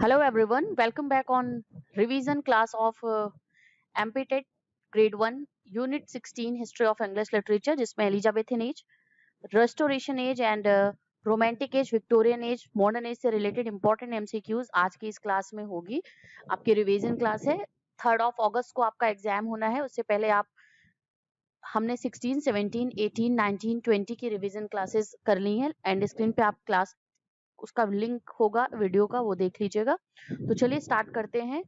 Hello everyone, welcome back on revision class of MPTET grade 1 unit 16 history of English literature जिसमें Elizabethan age, restoration age and romantic as, Victorian as, modern as से related important MCQs आज की इस class में होगी। आपकी revision class है। 3 अगस्त को आपका एग्जाम होना है। उससे पहले हमने 16, 17, 18, 19, 20 की रिवीजन क्लासेस कर ली हैं। एंड स्क्रीन पे आप क्लास उसका लिंक होगा वीडियो का, वो देख लीजिएगा। तो चलिए स्टार्ट करते हैं।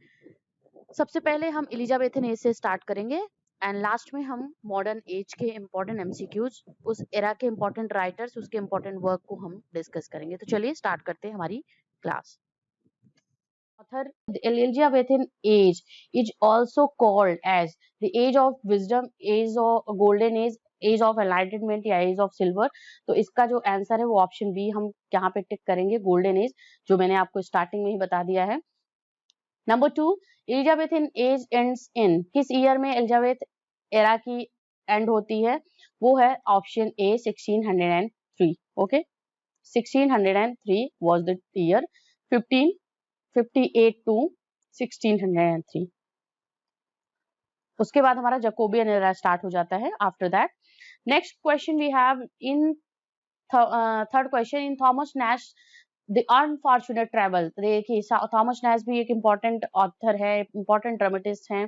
सबसे पहले हम एलिजाबेथन एज से स्टार्ट करेंगे एंड लास्ट में हम मॉडर्न एज के इंपॉर्टेंट एमसीक्यूज, उस एरा के इंपॉर्टेंट राइटर्स, उसके इंपॉर्टेंट वर्क को हम डिस्कस करेंगे। तो चलिए स्टार्ट करते हैं हमारी class. Author, the Elizabethan age is also called as the age of wisdom, age of golden age, age of enlightenment या एज ऑफ सिल्वर। तो इसका जो आंसर है वो ऑप्शन बी हम यहाँ पे टिक करेंगे, गोल्डन एज, जो मैंने आपको स्टार्टिंग में ही बता दिया है। Number 2, Elizabethan age ends in, किस ईयर में एलिजाबेथ एरा की एंड होती है? वो है option A 1603। Okay, 1603 was the year. 1558 to 1603। उसके बाद हमारा जकोबियन एरा स्टार्ट हो जाता है after that. Next question we have in third question, in Thomas Nashe the unfortunate travel. देखिए थॉमस नैश भी एक इम्पॉर्टेंट ऑथर है, इम्पॉर्टेंट ड्रामेटिस्ट हैं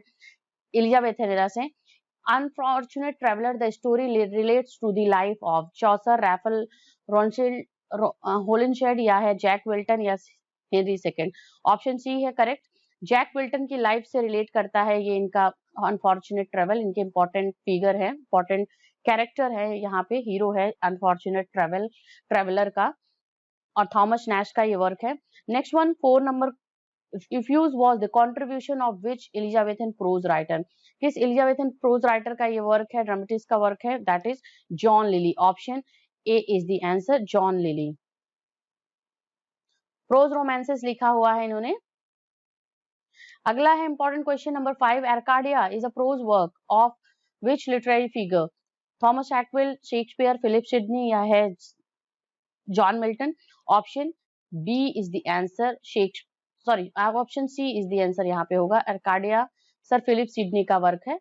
एलिजाबेथन एरा से। Unfortunate traveller, the story relates to the life of Chaucer, Raphael Ronshield Holinshed, या है Jack Wilton या Henry second. Option C है करेक्ट। जैक विल्टन की लाइफ से रिलेट करता है ये इनका अनफॉर्चुनेट ट्रेवल। इनके इंपॉर्टेंट फिगर है, इंपॉर्टेंट कैरेक्टर है, यहाँ पे हीरो है अनफॉर्चुनेट ट्रेवलर का, और थॉमस नैश का ये वर्क है। Next one 4 number, Euphues was the contribution of which Elizabethan prose writer. किस एलिजाबेथन प्रोज राइटर का ये वर्क है, ड्रामेटिस्ट का वर्क है? That is John Lyly. Option A is the answer, John Lyly. Prose romances लिखा हुआ है इन्होंने। अगला है important question number 5, Arcadia is a prose work of which literary figure? Thomas Aquil, Shakespeare, Philip Sidney, या है John Milton. Option B is the answer, sorry option C is the answer यहाँ पे होगा। आर्काडिया सर फिलिप सिडनी का work है।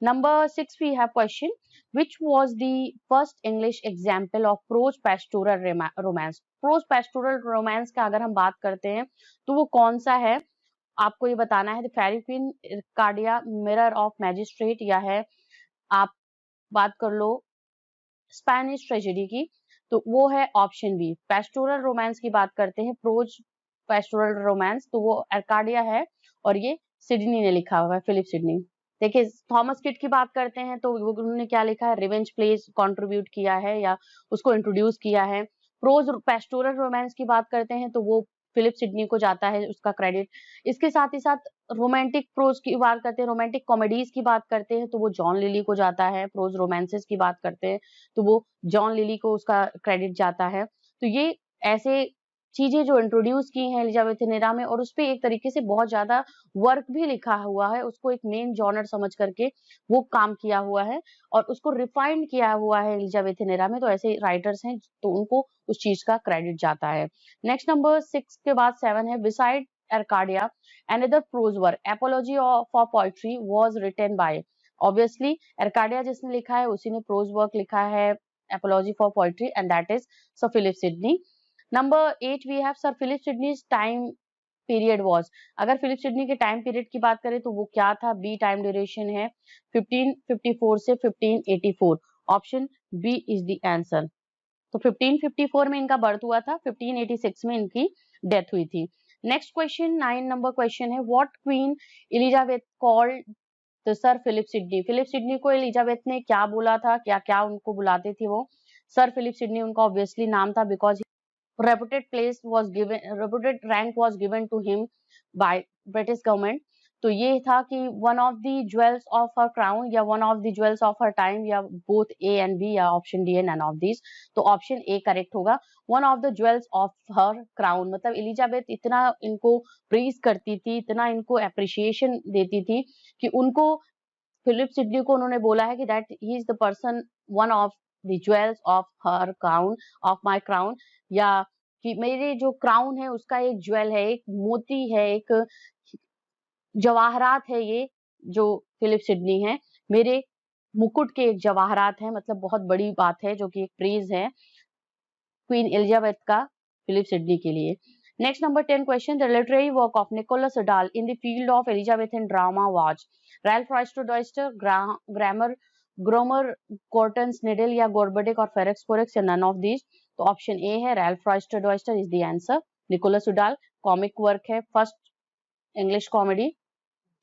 Number 6 we have question, which was the first English example of prose pastoral romance? prose pastoral romance का अगर हम बात करते हैं तो वो कौन सा है, आपको ये बताना है। द फेरी क्वीन, कार्डिया, मिरर ऑफ मैजिस्ट्रेट, या है आप बात कर लो स्पेनिश ट्रेजेडी की, तो वो है ऑप्शन बी। पेस्टोरल रोमांस की बात करते हैं, प्रोज पेस्टोरल रोमांस, तो वो अर्काडिया है और ये सिडनी ने लिखा हुआ है, फिलिप सिडनी। देखिए थॉमस किट की बात करते हैं तो वो उन्होंने क्या लिखा है, रिवेंज प्लेज कंट्रीब्यूट किया है या उसको इंट्रोड्यूस किया है। प्रोज पेस्टोरल रोमांस की बात करते हैं तो वो फिलिप सिडनी को जाता है उसका क्रेडिट। इसके साथ ही साथ रोमांटिक प्रोज की बात करते हैं, रोमांटिक कॉमेडीज की बात करते हैं तो वो जॉन लिली को जाता है। प्रोज रोमांसेस की बात करते हैं तो वो जॉन लिली को उसका क्रेडिट जाता है। तो ये ऐसे चीजें जो इंट्रोड्यूस की हैं एलिजाबेथन एरा में, और उसपे एक तरीके से बहुत ज्यादा वर्क भी लिखा हुआ है, उसको एक मेन जॉनर समझ करके वो काम किया हुआ है और उसको रिफाइंड किया हुआ है एलिजाबेथन एरा में। तो ऐसे राइटर्स हैं तो उनको उस चीज का क्रेडिट जाता है। नेक्स्ट नंबर 6 के बाद 7 है, beside Arcadia, another prose work, Apology for Poetry, was written by. Obviously, Arcadia जिसने लिखा है उसी ने prose work लिखा है Apology for Poetry, and that is Sir Philip Sidney. Number 8 we have Sir Philip Sidney's time period was. अगर Philip Sidney के time period की बात करें तो वो क्या था? बी टाइम ड्यूरेशन है 1554 से 1584। Option B is the answer. तो 1554 में इनका बर्थ हुआ था, 1586 में इनकी डेथ हुई थी। नेक्स्ट क्वेश्चन 9 नंबर क्वेश्चन है, what Queen Elizabeth called the sir Philip Sidney? Philip Sidney को एलिजाबेथ ने क्या बोला था, क्या क्या उनको बुलाते थे वो? सर फिलिप सिडनी उनका ऑब्वियसली नाम था, because reputed rank was given to him by British government। तो ये था कि one of the jewels of her crown या one of the jewels of her time, या बोथ ए एंड बी, या option D and none of this. तो option A correct होगा, one of the jewels of her crown. मतलब Elizabeth इतना इनको praise करती थी, इतना इनको अप्रिशिएशन देती थी कि उनको फिलिप सिडनी को उन्होंने बोला है कि that he is the person one of the jewels of her crown, of my crown, या कि मेरे जो क्राउन है उसका एक ज्वेल है, एक मोती है, एक जवाहरात है, ये जो फिलिप सिडनी है, मेरे मुकुट के एक जवाहरात है, मतलब बहुत बड़ी बात है, जो कि एक प्रेज है क्वीन एलिजाबेथ का फिलिप सिडनी के लिए। Next number 10 question, the literary work of Nicholas Udall in the field of Elizabethan drama was Ralph Roister Doister, Gammer Gammer, Gurton's Needle या गोरबडिक और फेरेक्स फोरेक्स या none of these. तो option A है Ralph Roister Doister is the answer. Nicholas Udall comic work है, first English comedy,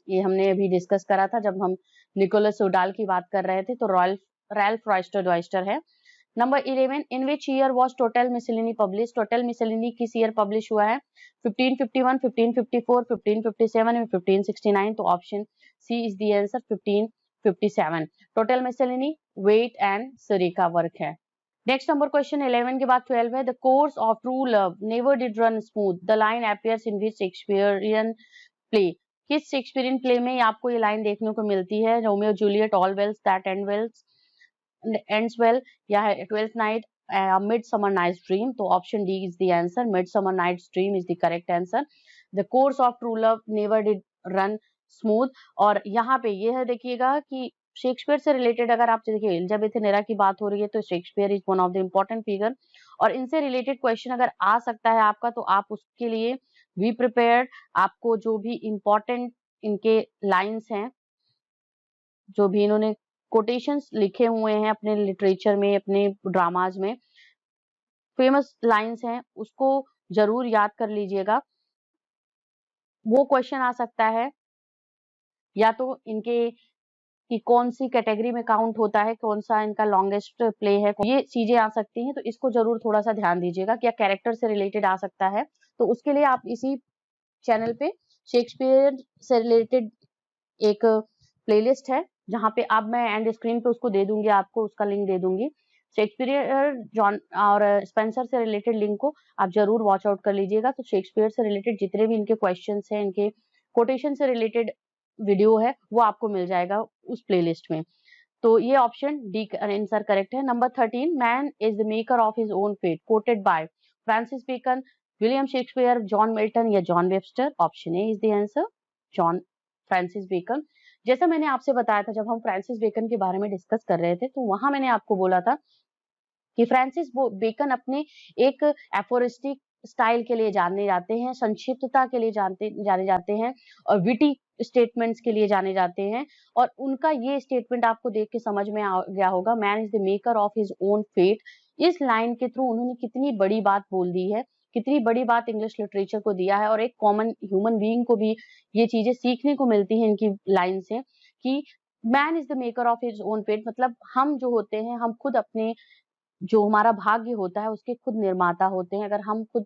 ये हमने अभी discuss करा था जब हम निकोलस उडाल की बात कर रहे थे, तो रैल्फ रॉयस्टर डॉयस्टर है। Number 11, in which year was Tottel's Miscellany publish, Tottel's Miscellany किस ईयर पब्लिश हुआ है? 1551, 1554, 1557 या 1569। तो option C is the answer, 1557। Tottel's Miscellany Wyatt and Surrey का वर्क है। नेक्स्ट नंबर क्वेश्चन 11 के बाद 12 है, the course of true love never did run smooth, the line appears in which Shakespearean play, किस शेक्सपियरियन प्ले में आपको ये line देखने को मिलती है? Romeo Juliet, all's well that ends well या है twelfth night, midsummer night's dream. तो option D is the answer, midsummer night's dream is the correct answer. The course of true love never did run smooth. और यहाँ पे ये है देखिएगा कि शेक्सपियर से रिलेटेड अगर आप देखिए एलिजाबेथ नेरा की बात हो रही है, तो Shakespeare is one of the important figure, और इनसे रिलेटेड क्वेश्चन अगर आ सकता है आपका, तो आप उसके लिए बी प्रिपेयर्ड। आपको जो भी इम्पोर्टेंट इनके लाइन्स हैं, जो भी इन्होंने कोटेशंस लिखे हुए हैं अपने लिटरेचर में, अपने ड्रामाज में, फेमस लाइंस हैं, उसको जरूर याद कर लीजिएगा। वो क्वेश्चन आ सकता है या तो इनके कि कौन सी कैटेगरी में काउंट होता है, कौन सा इनका लॉन्गेस्ट प्ले है, ये चीजें आ सकती हैं। तो इसको जरूर थोड़ा सा ध्यान दीजिएगा, क्या कैरेक्टर से रिलेटेड आ सकता है। तो उसके लिए आप इसी चैनल पे शेक्सपियर से रिलेटेड एक प्लेलिस्ट है, जहाँ पे अब मैं एंड स्क्रीन पे उसको दे दूंगी, आपको उसका लिंक दे दूंगी। शेक्सपियर, जॉन और स्पेंसर से रिलेटेड लिंक को आप जरूर वॉच आउट कर लीजिएगा। तो शेक्सपियर से रिलेटेड जितने भी इनके क्वेश्चंस हैं, इनके कोटेशन से रिलेटेड वीडियो है, वो आपको मिल जाएगा उस प्लेलिस्ट में। तो ये ऑप्शन डी आंसर करेक्ट है। Number 13, man is the maker of his own fate, quoted by Francis Bacon, William Shakespeare, John Milton या John Webster. Option A is the answer, John Francis Bacon. जैसा मैंने आपसे बताया था जब हम Francis bacon के बारे में डिस्कस कर रहे थे, तो वहां मैंने आपको बोला था कि फ्रांसिस बेकन अपने एक एफोरिस्टिक स्टाइल के लिए जाने जाते हैं, संक्षिप्तता के लिए जाने जाते हैं, और विटी स्टेटमेंट्स के लिए जाने जाते हैं। और उनका ये स्टेटमेंट आपको देख के समझ में आ गया होगा, man is the maker of his own fate. इस लाइन के थ्रू उन्होंने कितनी बड़ी बात बोल दी है, कितनी बड़ी बात इंग्लिश लिटरेचर को दिया है, और एक कॉमन ह्यूमन बीइंग को भी ये चीजें सीखने को मिलती हैं इनकी लाइन से, कि man is the maker of his own fate, मतलब हम जो होते हैं, हम खुद अपने जो हमारा भाग्य होता है उसके खुद निर्माता होते हैं। अगर हम खुद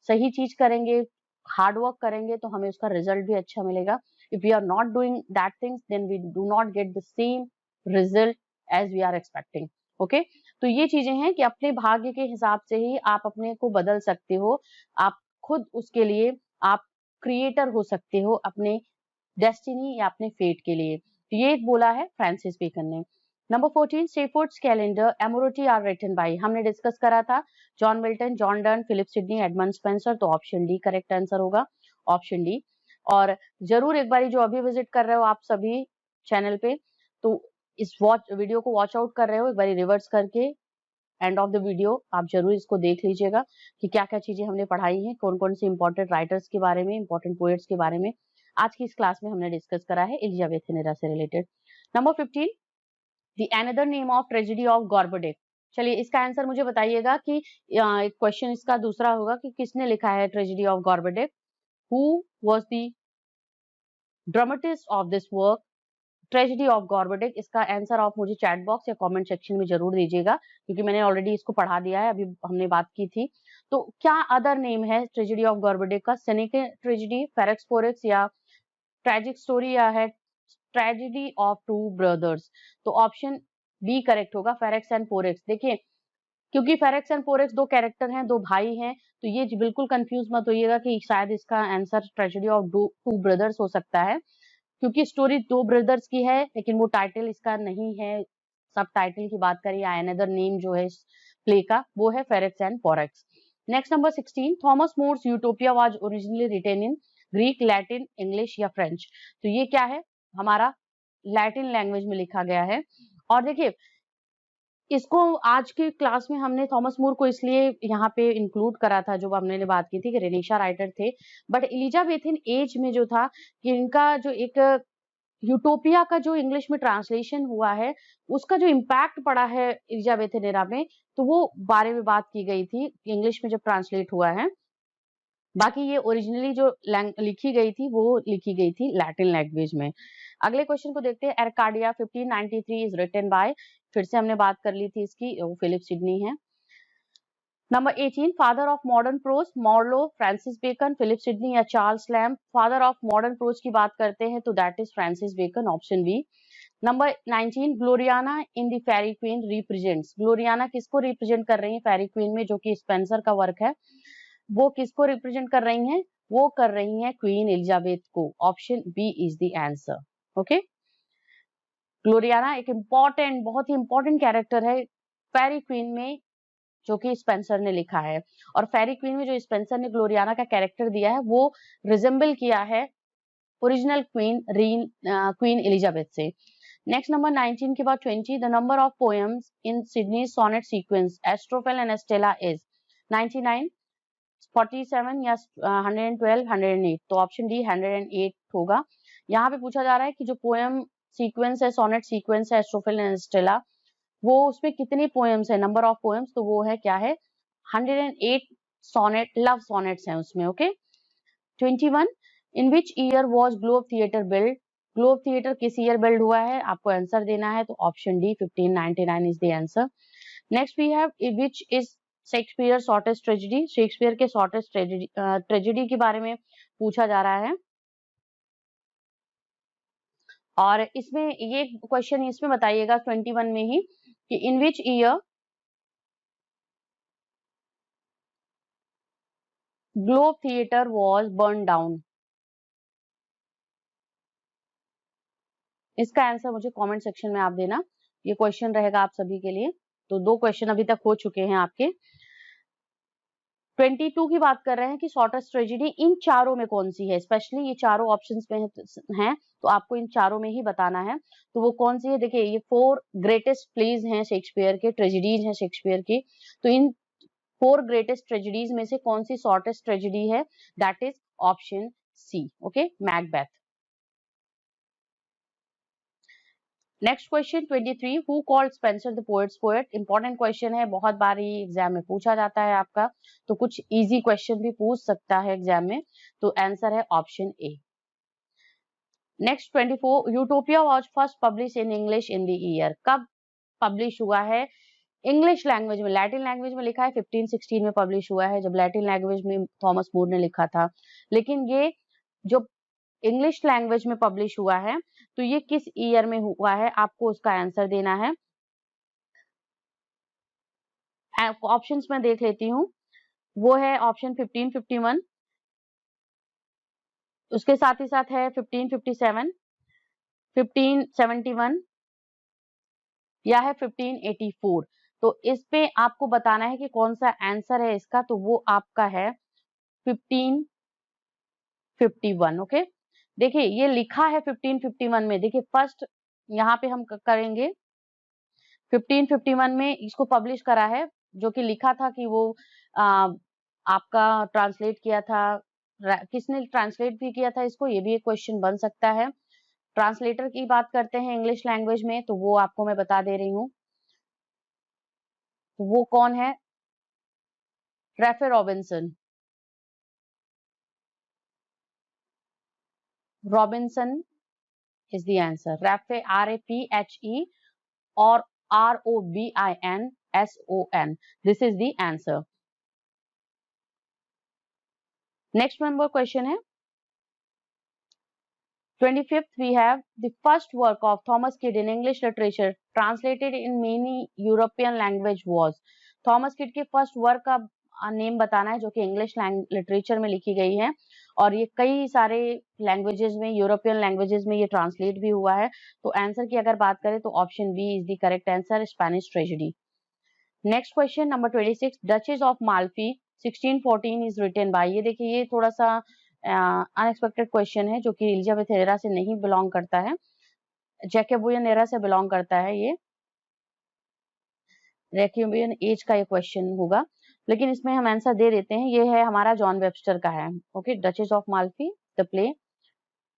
सही चीज करेंगे, हार्ड वर्क करेंगे, तो हमें उसका रिजल्ट भी अच्छा मिलेगा। If we are not doing that things, then we do not get the same result as we are expecting. Okay, तो ये चीजें हैं कि अपने भाग्य के हिसाब से ही आप अपने को बदल सकते हो। आप खुद उसके लिए आप क्रिएटर हो सकते हो अपने डेस्टिनी या अपने फेट के लिए। तो ये बोला है फ्रांसिस बेकन ने। Number 14, shepherd's calendar Amoretti are written by, हमने डिस्कस करा था John Milton, John Donne, Philip Sidney, Edmund Spenser. तो ऑप्शन डी करेक्ट आंसर होगा, ऑप्शन डी। और जरूर एक बार जो अभी विजिट कर रहे हो आप सभी चैनल पे, तो इस वीडियो को वॉच आउट कर रहे हो, एक बार रिवर्स करके एंड ऑफ द वीडियो आप जरूर इसको देख लीजिएगा कि क्या क्या चीजें हमने पढ़ाई हैं, कौन कौन से इंपॉर्टेंट राइटर्स के बारे में, इंपॉर्टेंट पोएट्स के बारे में आज की इस क्लास में हमने डिस्कस करा है एलिजाबेथ नेरा से related. Number 15, the another name of tragedy of Gorboduc. चलिए इसका आंसर मुझे बताइएगा कि एक क्वेश्चन इसका दूसरा होगा कि किसने लिखा है tragedy of Gorboduc, who was the dramatist of this work, tragedy of Gorboduc. इसका आंसर आप मुझे चैट बॉक्स या कमेंट सेक्शन में जरूर दीजिएगा, क्योंकि मैंने ऑलरेडी इसको पढ़ा दिया है, अभी हमने बात की थी। तो क्या अदर नेम है ट्रेजेडी ऑफ गॉर्बोडेक का? सेनेके ट्रेजेडी, फेरेक्स फोरेक्स या ट्रेजिक स्टोरी, या है ट्रेजेडी ऑफ टू ब्रदर्स। तो ऑप्शन बी करेक्ट होगा, फेरेक्स एंड पोरेक्स। देखिए क्योंकि फेरेक्स एंड पोरेक्स दो कैरेक्टर हैं, दो भाई हैं, तो ये बिल्कुल कंफ्यूज मत होइएगा कि शायद इसका answer tragedy of two brothers हो सकता है, क्योंकि स्टोरी दो ब्रदर्स की है, लेकिन वो टाइटल इसका नहीं है। सब टाइटल की बात करिए, अनदर नेम जो है इस प्ले का वो है Ferrex and Porrex. Next number 16, Thomas More's Utopia was originally written in Greek, Latin, English या फ्रेंच। तो ये क्या है, हमारा लैटिन लैंग्वेज में लिखा गया है। और देखिए इसको आज की क्लास में हमने थॉमस मोर को इसलिए यहाँ पे इंक्लूड करा था, जो हमने बात की थी कि रेनिशा राइटर थे, बट एलिजाबेथन एज में जो था कि इनका जो एक यूटोपिया का जो इंग्लिश में ट्रांसलेशन हुआ है, उसका जो इम्पैक्ट पड़ा है एलिजाबेथन एरा में, तो वो बारे में बात की गई थी इंग्लिश में जब ट्रांसलेट हुआ है। बाकी ये ओरिजिनली जो लिखी गई थी वो लिखी गई थी लैटिन लैंग्वेज में। अगले क्वेश्चन को देखते हैं। एरकाडिया 1593 इज रिटन बाय, फिर से हमने बात कर ली थी इसकी, वो फिलिप सिडनी है। Number 18, father of modern prose, Marlowe, Francis Bacon, Philip Sidney या Charles Lamb. Father of modern prose की बात करते हैं तो that is Francis Bacon, option B. Number 19, Gloriana in the Pheri queen represents. Gloriana किसको represent कर रही है फेरी क्वीन में, जो कि स्पेंसर का वर्क है, वो किसको रिप्रेजेंट कर रही हैं, वो कर रही हैं क्वीन एलिजाबेथ को। Option B is the answer. Okay, Gloriana एक इम्पॉर्टेंट, बहुत ही इंपॉर्टेंट कैरेक्टर है फेरी क्वीन में, जो कि स्पेंसर ने लिखा है। और फेरी क्वीन में जो स्पेंसर ने ग्लोरियाना का कैरेक्टर दिया है वो रिजेंबल किया है ओरिजिनल क्वीन एलिजाबेथ से। नेक्स्ट नंबर 19 के बाद 20, the number of poems in Sidney sonnet sequence Astrophel and Stella is 99, 47 या 112, 108। तो ऑप्शन डी 108 होगा। यहाँ पे पूछा जा रहा है कि जो पोएम सीक्वेंस है, सोनेट सीक्वेंस है एस्ट्रोफेल एंड स्टेला, वो उसमें कितनी पोएम्स है, नंबर ऑफ पोएम्स, तो वो है क्या है 108 सोनेट, लव सोनेट्स हैं उसमें। Okay, 21, in which year was Globe theatre build. Globe theatre किस ईयर बिल्ड हुआ है, आपको आंसर देना है, तो option D 1599 is the answer. Next we have which is Shakespeare shortest tragedy. Shakespeare के शॉर्टेस्ट ट्रेजेडी के बारे में पूछा जा रहा है। और इसमें ये क्वेश्चन इसमें बताइएगा 21 में ही कि in which year Globe theatre was burn down. इसका आंसर मुझे कमेंट सेक्शन में आप देना, ये क्वेश्चन रहेगा आप सभी के लिए। तो 2 क्वेश्चन अभी तक हो चुके हैं आपके। 22 की बात कर रहे हैं कि शॉर्टेस्ट ट्रेजेडी इन चारों में कौन सी है, स्पेशली ये चारों ऑप्शंस में हैं, तो आपको इन चारों में ही बताना है। तो वो कौन सी है, देखिए ये 4 ग्रेटेस्ट प्लेज हैं शेक्सपियर के, ट्रेजेडीज हैं शेक्सपियर की। तो इन 4 ग्रेटेस्ट ट्रेजेडीज में से कौन सी शॉर्टेस्ट ट्रेजेडी है, that is option C. Okay, Macbeth. Next question 23, who called Spenser the poets' poet. Important question है, बहुत बार ये एग्जाम में पूछा जाता है आपका, तो कुछ इजी क्वेश्चन भी पूछ सकता है एग्जाम में, तो आंसर है option A. Next 24, utopia was first publish in English in the year. कब पब्लिश हुआ है इंग्लिश लैंग्वेज में, लैटिन लैंग्वेज में लिखा है 1516 में पब्लिश हुआ है, जब लैटिन लैंग्वेज में थॉमस मोर ने लिखा था। लेकिन ये जो इंग्लिश लैंग्वेज में पब्लिश हुआ है, तो ये किस ईयर में हुआ है, आपको उसका आंसर देना है। ऑप्शंस में देख लेती हूँ, वो है ऑप्शन 1551, उसके साथ ही साथ है 1557, 1571 या है 1584। तो इस पे आपको बताना है कि कौन सा आंसर है इसका, तो वो आपका है 1551। ओके, देखिए ये लिखा है 1551 में, देखिए फर्स्ट यहाँ पे हम करेंगे 1551 में इसको पब्लिश करा है, जो कि लिखा था कि वो आपका ट्रांसलेट किया था, किसने ट्रांसलेट भी किया था इसको, ये भी एक क्वेश्चन बन सकता है। ट्रांसलेटर की बात करते हैं इंग्लिश लैंग्वेज में, तो वो आपको मैं बता दे रही हूँ, वो कौन है, Raphe Robinson. Robinson is the answer. Raphe, R-A-P-H-E or R-O-B-I-N-S-O-N. This is the answer. Next number question है 25th. We have the first work of Thomas Kidd in English literature translated in many European language was. Thomas Kidd के first work का name बताना है, जो कि English literature में लिखी गई है, और ये कई सारे लैंग्वेजेस में, यूरोपियन लैंग्वेजेस में ये ट्रांसलेट भी हुआ है। तो आंसर की अगर बात करें तो option B is the correct answer, Spanish tragedy. Next question number 26, Duchess of Malfi 1614 is written by. ये देखिए, ये थोड़ा सा अनएक्सपेक्टेड क्वेश्चन है जो कि एलिजाबेथ एरा से नहीं बिलोंग करता है, जैकोबियन एरा से बिलोंग करता है। ये जैकोबियन एज का ये क्वेश्चन होगा, लेकिन इसमें हम आंसर दे देते हैं। ये है हमारा जॉन वेबस्टर का है। Okay, Duchess of Malfi the play,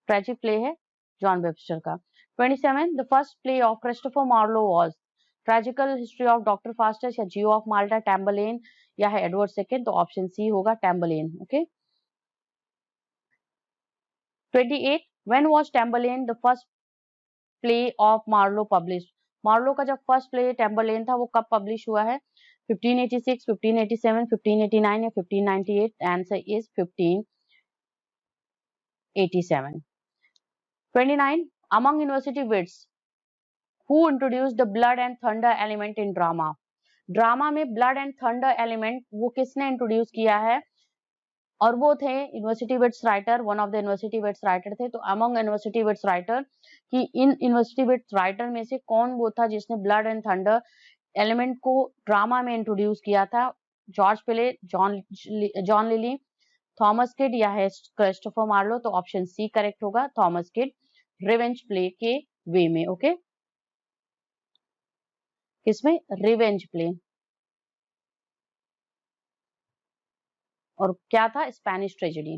tragic play है जॉन वेबस्टर का। 27 the first play of Christopher Marlowe was tragical history of doctor Faustus या जियो ऑफ माल्टा, टैम्बरलेन या है एडवर्ड सेकंड। तो ऑप्शन सी होगा Tamburlaine. Okay. 28 when was Tamburlaine the first play of Marlowe publish. Marlowe का जब first play टैम्बरलेन था वो कब पब्लिश हुआ है? 1586, 1587, 1589 या 1598? Answer is 1587। 29 among university wits who introduced the blood and thunder element in drama। Drama में ब्लड एंड थंडर एलिमेंट वो किसने इंट्रोड्यूस किया है? और वो थे university wits writer, one of the university wits writer थे। तो अमंग यूनिवर्सिटी विट्स राइटर कि इन यूनिवर्सिटी विट्स राइटर में से कौन वो था जिसने ब्लड एंड थंडर एलिमेंट को ड्रामा में इंट्रोड्यूस किया था? जॉर्ज पिले, जॉन लिली, थॉमस किड या है क्रिस्टोफर मार्लो? तो ऑप्शन सी करेक्ट होगा, थॉमस किड, रिवेंज प्ले के वे में। ओके, किसमें? Revenge play. और क्या था? Spanish tragedy.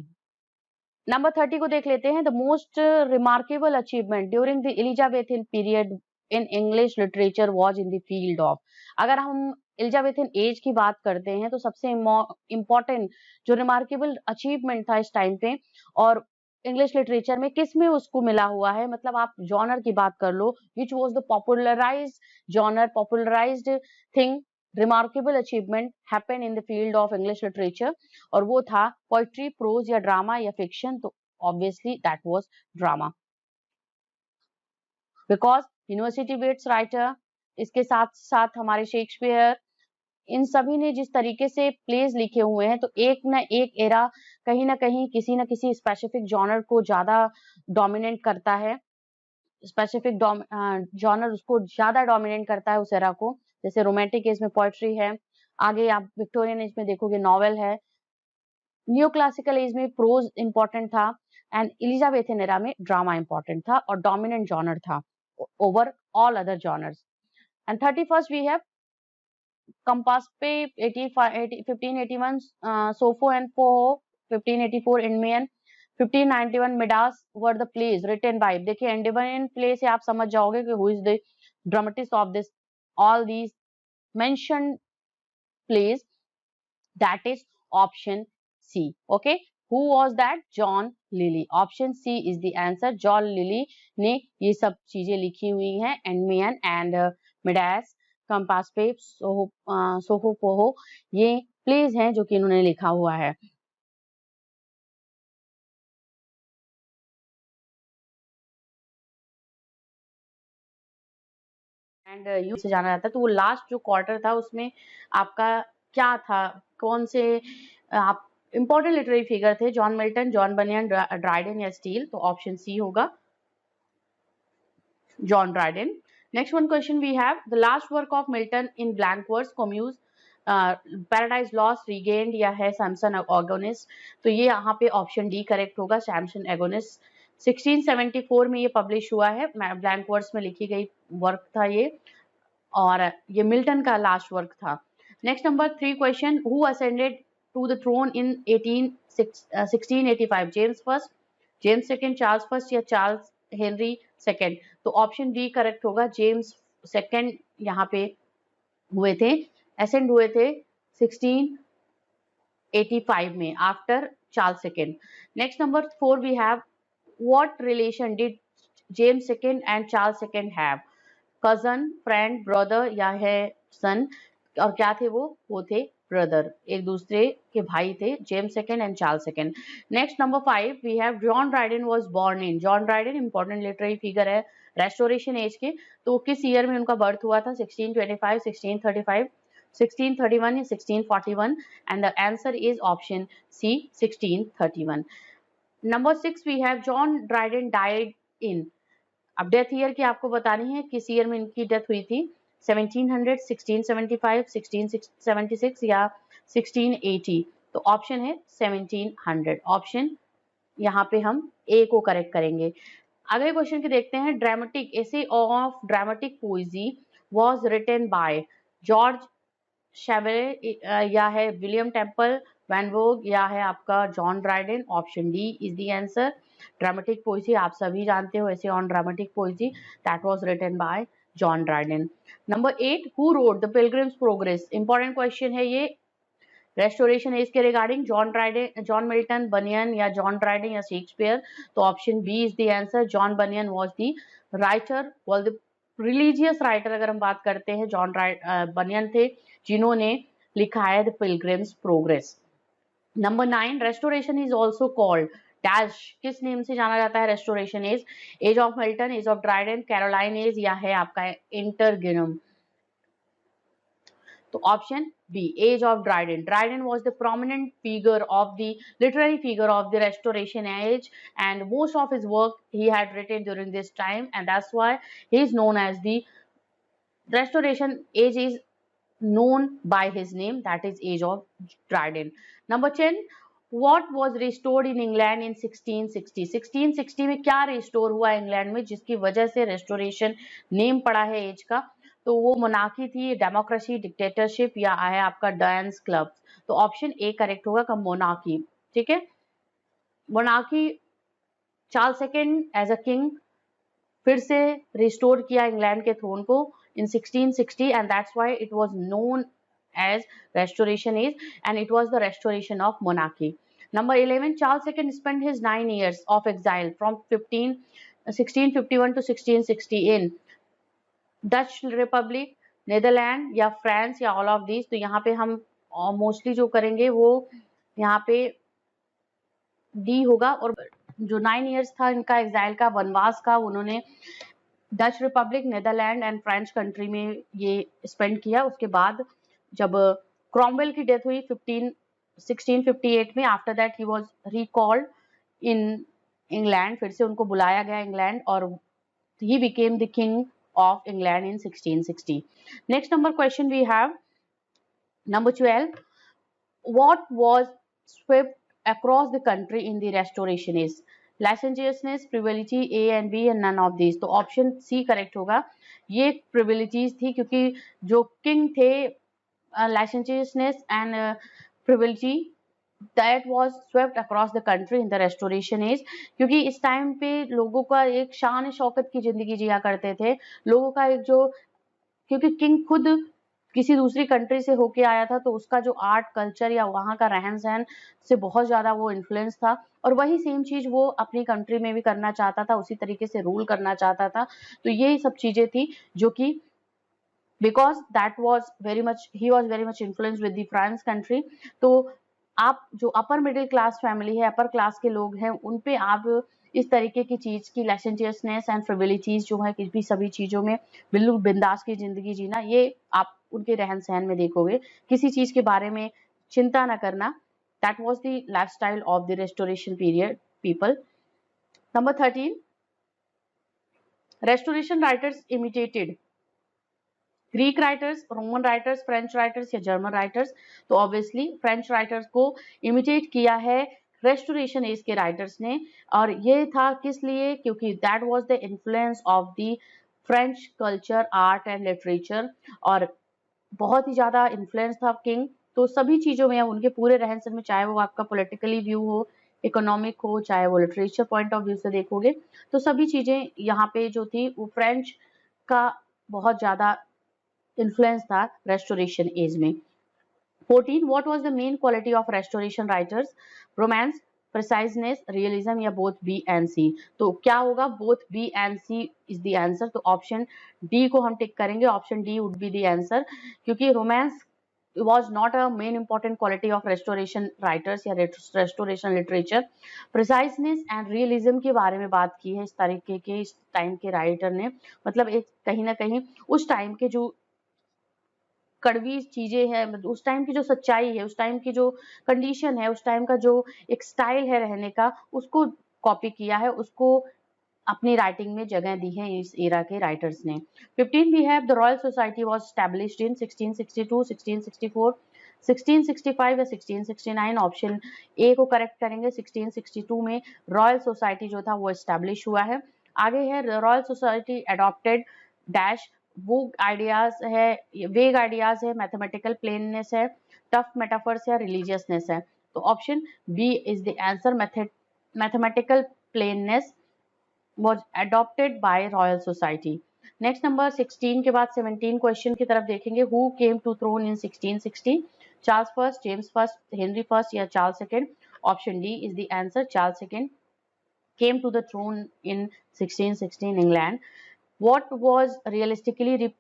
नंबर 30 को देख लेते हैं। The most remarkable achievement during the Elizabethan period in English literature was in the field of. अगर हम एलिजाबेथन एज की बात करते हैं तो सबसे इम्पोर्टेंट जो रिमार्केबल अचीवमेंट था इस टाइम पे और इंग्लिश लिटरेचर में किस में उसको मिला हुआ है, मतलब आप जॉनर की बात कर लो, which was the popularized genre, popularized thing, remarkable achievement happen in the field of English literature, और वो था पोइट्री, प्रोज या ड्रामा या फिक्शन। तो obviously that was drama, because university wits writer, इसके साथ साथ हमारे शेक्सपियर, इन सभी ने जिस तरीके से प्लेज लिखे हुए हैं तो एक ना एक एरा कहीं ना कहीं किसी ना किसी स्पेसिफिक जॉनर को ज्यादा डोमिनेट करता है, स्पेसिफिक जॉनर उसको ज्यादा डोमिनेट करता है उस एरा को। जैसे रोमांटिक एज में पोएट्री है, आगे आप विक्टोरियन एज में देखोगे नॉवेल है, न्यू क्लासिकल एज में प्रोज इंपॉर्टेंट था, एंड एलिजाबेथन एरा में ड्रामा इंपॉर्टेंट था और डोमिनेंट जॉनर था over all other genres. And 31st we have Campaspe 1581, Sapho and Phao 1584, Endymion 1591, Midas were the plays written by. देखिए Indian play से आप समझ जाओगे कि who is the dramatist of this all these mentioned plays, that is option C. Okay, who was that? John Lilly. Option C is the answer. John Lilly ने ये सब चीजें लिखी हुई हैं, एंडमियन एंड मिडास, कंपास्पे, सोहो पोहो, ये प्लेज हैं जो कि इन्होंने लिखा हुआ है। एंड यू से जाना जाता है। तो वो लास्ट जो क्वार्टर था उसमें आपका क्या था, कौन से आप इंपॉर्टेंट लिटरेरी फिगर थे? John Milton, John Bunyan, Dryden या स्टील? तो ऑप्शन सी होगा, John Dryden. Next one question we have the last work of Milton in blank words, Comus, Paradise Lost, Regained या है सैमसन एगोनिस्ट? तो ये यहाँ पे ऑप्शन डी करेक्ट होगा, सैमसन एगोनिस्ट। 1674 में ये पब्लिश हुआ है, ब्लैंक वर्ड्स में लिखी गई वर्क था ये, और ये मिल्टन का लास्ट वर्क था। Next number 3 question, who ascended to the throne in 1685? James first, James second, Charles first या चार्ल्स हेनरी सेकंड? तो ऑप्शन डी करेक्ट होगा, जेम्स सेकंड यहाँ पे हुए थे, असेंड हुए थे 1685 में after Charles second. Next number 4 we have what relation did James second and Charles second have? Cousin, friend, brother या है सन? और क्या थे वो थे ब्रदर, एक दूसरे के भाई थे, James second and Charles second. Next number 5 we have John Dryden was born in. John Dryden important literary figure है रेस्टोरेशन एज के, तो किस ईयर में उनका बर्थ हुआ था? 1625, 1635, 1631 या 1641? And the answer is option C, 1631। Number 6 we have John Dryden died in. अब डेथ ईयर की आपको बतानी है, किस ईयर में इनकी डेथ हुई थी? 1700, 1675, 1676 या 1680, तो ऑप्शन है 1700। ऑप्शन यहाँ पे हम ए को करेक्ट करेंगे। अगले क्वेश्चन के देखते हैं। Dramatic essay of dramatic poesy was written by George Shevre या है विलियम टेम्पल वैन वोग या है आपका John Dryden. Option D is the answer. Dramatic poesy आप सभी जानते हो, essay on dramatic poesy that was written by John Dryden. Number 8, who wrote the pilgrim's progress? Important question है ये restoration age के regarding. John Dryden, John Milton, Bunyan या John Dryden या Shakespeare, तो option B is the answer. John Bunyan was the writer, was the religious writer. अगर हम बात करते हैं, जॉन बनियन थे जिन्होंने लिखा है the pilgrim's progress. Number 9, Restoration is also called dash, किस नेम से जाना जाता है Restoration age? Age of Milton, age of Dryden, Caroline age या है आपका इंटरगिनम, तो option B age of Dryden. Dryden was the prominent figure of the literary figure of the restoration age, and most of his work he had written during this time, and that's why he is known as the restoration age is known by his name, that is age of Dryden. Number 10, what was restored in England in 1660? 1660 में क्या restore हुआ England में जिसकी वजह से restoration name पड़ा है as का? तो वो मोनार्की थी, डेमोक्रेसी, डिक्टेटरशिप या है आपका डांस क्लब, तो ऑप्शन ए करेक्ट होगा का मोनार्की। ठीक है, monarchy Charles second as a king फिर से रिस्टोर किया इंग्लैंड के थ्रोन को in 1660, and that's why it was known as restoration age, and it was the restoration of monarchy. Number 11, Charles II spent his 9 years of exile from 1651 to 1660 in Dutch Republic, Netherlands या France या all of these। तो यहाँ पे हम mostly जो करेंगे वो यहाँ पे डी होगा, और जो 9 इयर्स था इनका एग्जाइल का, वनवास का, उन्होंने Dutch Republic, Netherland and French country में ये स्पेंड किया। उसके बाद जब क्रॉमवेल की डेथ हुई 1658 में, after that he was recalled in England, फिर से उनको बुलाया गया इंग्लैंड और he became the king of England in 1660। Next number question we have number 12, what was swept across the country in the restoration age? Licentiousness, frivolity, A and B and none of this, तो option C correct होगा। ये frivolities थी क्योंकि जो king थे, licentiousness and frivolity that was swept across the country in the restoration as, क्योंकि इस time पे लोगों का एक शान शौकत की जिंदगी जिया करते थे, लोगों का एक जो, क्योंकि किंग खुद किसी दूसरी कंट्री से होके आया था, तो उसका जो आर्ट कल्चर या वहाँ का रहन सहन से बहुत ज्यादा वो इन्फ्लुएंस था, और वही सेम चीज वो अपनी कंट्री में भी करना चाहता था, उसी तरीके से रूल करना चाहता था। तो ये सब चीजें थी जो कि because that was very much, he was very much influence with the France country. तो आप जो अपर मिडिल क्लास फैमिली है, अपर क्लास के लोग हैं, उन पे आप इस तरीके की चीज की लाइसेंशियसनेस एंड फ्रिविलिटीज जो है, किसी सभी चीजों में बिल्कुल बिंदास की जिंदगी जीना, ये आप उनके रहन सहन में देखोगे। किसी चीज के बारे में चिंता न करना, that was the lifestyle of the restoration period people. Number 13, restoration writers imitated Greek writers, Roman writers, French writers या जर्मन राइटर्स, तो ऑब्वियसली फ्रेंच राइटर्स को इमिटेट किया है रेस्टोरेशन एज के राइटर्स ने, और ये था किस लिए? क्योंकि that was the influence of the French culture, art and literature, और बहुत ही ज्यादा इन्फ्लुएंस था किंग, तो सभी चीजों में उनके पूरे रहन सहन में, चाहे वो आपका पॉलिटिकली व्यू हो, इकोनॉमिक हो, चाहे वो लिटरेचर पॉइंट ऑफ व्यू से देखोगे, तो सभी चीजें यहाँ पे जो थी वो फ्रेंच का बहुत ज्यादा इन्फ्लुएंस था रेस्टोरेशन एज में। 14, what was the main quality of restoration writers? Romance, preciseness, realism या बोथ बी एंड सी, तो क्या होगा? Both B and C is the answer, तो ऑप्शन डी को हम टिक करेंगे, option D would be the answer, क्योंकि romance was not a main important quality of restoration writers या restoration literature। preciseness and realism के बारे में बात की है इस तरीके के, इस टाइम के राइटर ने, मतलब एक कहीं ना कहीं उस टाइम के जो कड़वी चीजें हैं, उस टाइम की जो सच्चाई है, उस टाइम की जो कंडीशन है, उस टाइम का जो एक स्टाइल है रहने का, उसको कॉपी किया है, उसको अपनी राइटिंग में जगह दी है इस एरा के राइटर्स ने। 15, we have the Royal Society was established in 1662, 1664, 1665 या 1669, ऑप्शन ए को करेक्ट करेंगे। 1662 में रॉयल सोसाइटी जो था वो एस्टैब्लिश हुआ है। आगे है रॉयल सोसाइटी एडॉप्टेड डैश, वो आइडियाज है, वेग आइडियाज है, मैथमेटिकल प्लेननेस है, टफ मेटाफर्स या रिलीजियसनेस है। तो option B is the answer, mathematical plainness was adopted by Royal Society. Next number 16 के बाद 17 क्वेश्चन की तरफ देखेंगे। Who came to throne in 1660? Charles first, James first, Henry first या Charles second? Option D is the answer. Charles second came to the throne in 1660 in England. What was realistically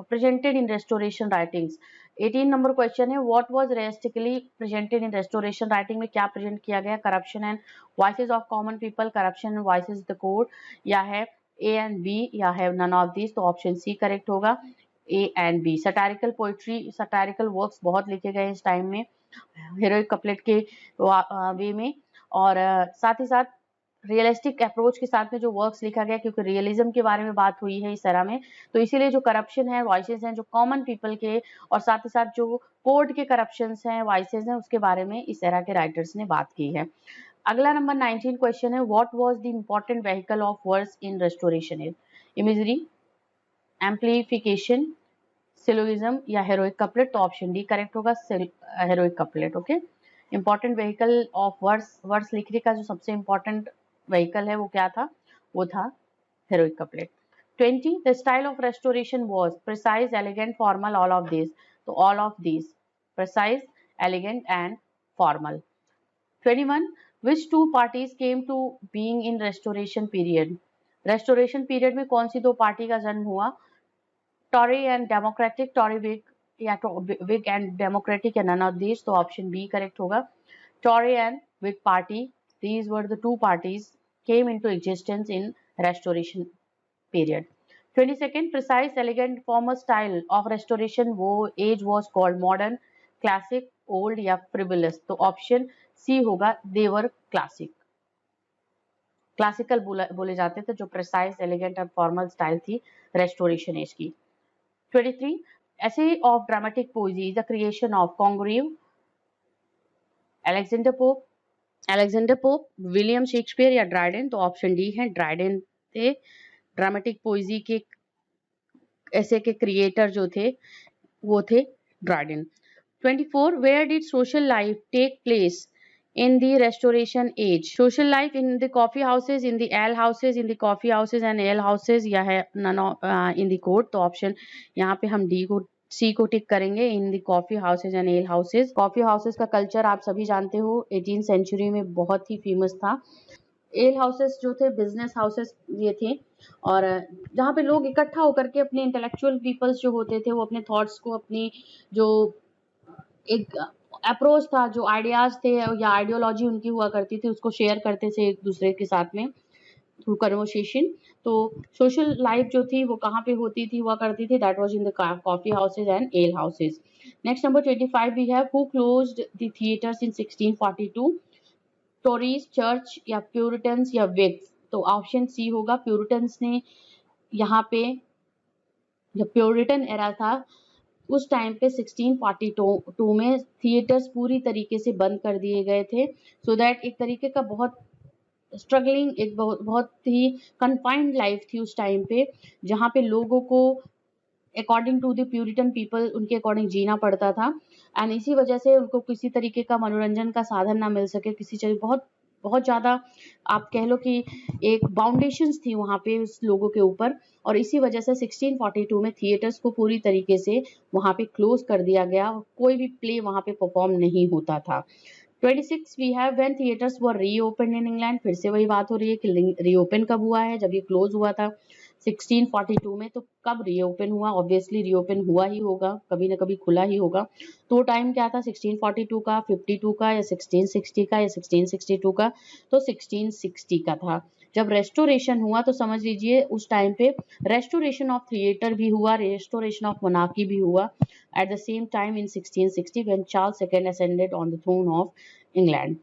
presented in restoration writings? 18 number question है। What was realistically presented in restoration writing में क्या present किया गया? Corruption and voices of common people, corruption and voices the court, या है A and B, या है none of these. तो ऑप्शन सी करेक्ट होगा, A and B. Satirical poetry, satirical works बहुत लिखे गए इस टाइम में हीरोइक कपलेट के वे में, और साथ ही साथ रियलिस्टिक अप्रोच के साथ में जो वर्क्स लिखा गया, क्योंकि रियलिज्म के बारे में बात हुई है इस तरह में, तो इसीलिए जो करप्शन है, वॉइसेस हैं जो कॉमन पीपल के, और साथ ही साथ जो कोर्ट के करप्शंस हैं, वॉइसेस हैं, उसके बारे में इस तरह के राइटर्स ने बात की है। अगला नंबर 19 क्वेश्चन है। What was the important vehicle of words in restoration? Imagery, amplification, syllogism या हेरोइक कपलेट? तो ऑप्शन डी करेक्ट होगा, heroic couplet. Okay, important vehicle of words लिखने का जो सबसे इंपॉर्टेंट व्हीकल है वो क्या था? वो था heroic couplet. 20 the style of restoration was precise, elegant, formal, all of this? तो all of this, precise, elegant and formal. 21 which two parties came to being in restoration period? Restoration period में कौन सी दो party का जन्म हुआ? Tory and democratic, Tory Whig या Whig and democratic या नन ऑफ दिस? तो ऑप्शन बी करेक्ट होगा, Tory and Whig party, these were the two parties came into existence in restoration period. 22nd precise, elegant, formal style of restoration वो age was called modern, classic, old या frivolous? तो option C होगा, they were classic, classical बोले जाते थे जो precise, elegant और formal style थी रेस्टोरेशन एज की। 23 essay of dramatic poesy is the creation of Congreve, Alexander Pope, William Shakespeare या ड्राइडेन? तो ऑप्शन डी है, ड्राइडेन थे ड्रामेटिक पोइजी के ऐसे के क्रिएटर जो थे वो थे Dryden. 24 where did social life take place in the restoration age? social life in the coffee houses, in the ale houses, in the coffee houses and ale houses, या है none in the court? तो option यहाँ पे हम D को C को tick करेंगे, in the coffee houses and ale houses. Coffee houses का कल्चर आप सभी जानते हो 18th सेंचुरी में बहुत ही फेमस था। एल हाउसेस जो थे बिजनेस हाउसेस ये थे, और जहाँ पे लोग इकट्ठा होकर के अपने इंटेलेक्चुअल पीपल्स जो होते थे वो अपने थॉट्स को, अपनी जो एक अप्रोच था, जो आइडियाज थे या आइडियोलॉजी उनकी हुआ करती थी, उसको शेयर करते थे एक दूसरे के साथ में थ्रू कन्वर्सेशन। तो सोशल लाइफ जो थी वो कहाँ पे होती थी, हुआ करती थी, that was in the coffee houses and ale houses. Next number 25 we have who closed the theatres in 1642? Tories, church या प्यूरिटन्स या विग्स? तो ऑप्शन सी होगा, प्यूरिटन्स ने यहाँ पे, जब प्यूरिटन एरा था उस टाइम पे 1642 में थिएटर्स पूरी तरीके से बंद कर दिए गए थे, सो दैट एक तरीके का बहुत स्ट्रगलिंग, एक बहुत ही कन्फाइंड लाइफ थी उस टाइम पे, जहाँ पे लोगों को according to the Puritan people उनके अकॉर्डिंग जीना पड़ता था, एंड इसी वजह से उनको किसी तरीके का मनोरंजन का साधन ना मिल सके, किसी चीज बहुत बहुत ज़्यादा आप कह लो कि एक बाउंडेशंस थी वहाँ पे उस लोगों के ऊपर, और इसी वजह से 1642 में थिएटर्स को पूरी तरीके से वहाँ पे क्लोज कर दिया गया, कोई भी प्ले वहाँ पे परफॉर्म नहीं होता था। 26 we have when theatres were reopen in England. फिर से वही बात हो रही है कि रीओपन कब हुआ है, जब ये क्लोज हुआ था 1642 में, तो कब रीओपन हुआ? ऑब्वियसली रीओपन हुआ ही होगा, कभी ना कभी खुला ही होगा। तो टाइम क्या था 1642 का, 52 का या 1660 का या 1662 का? तो 1660 का था। जब रेस्टोरेशन हुआ तो समझ लीजिए उस टाइम पे रेस्टोरेशन ऑफ थिएटर भी हुआ, रेस्टोरेशन ऑफ मोनार्की भी हुआ at the same time in 1660 when Charles II ascended on the throne of England.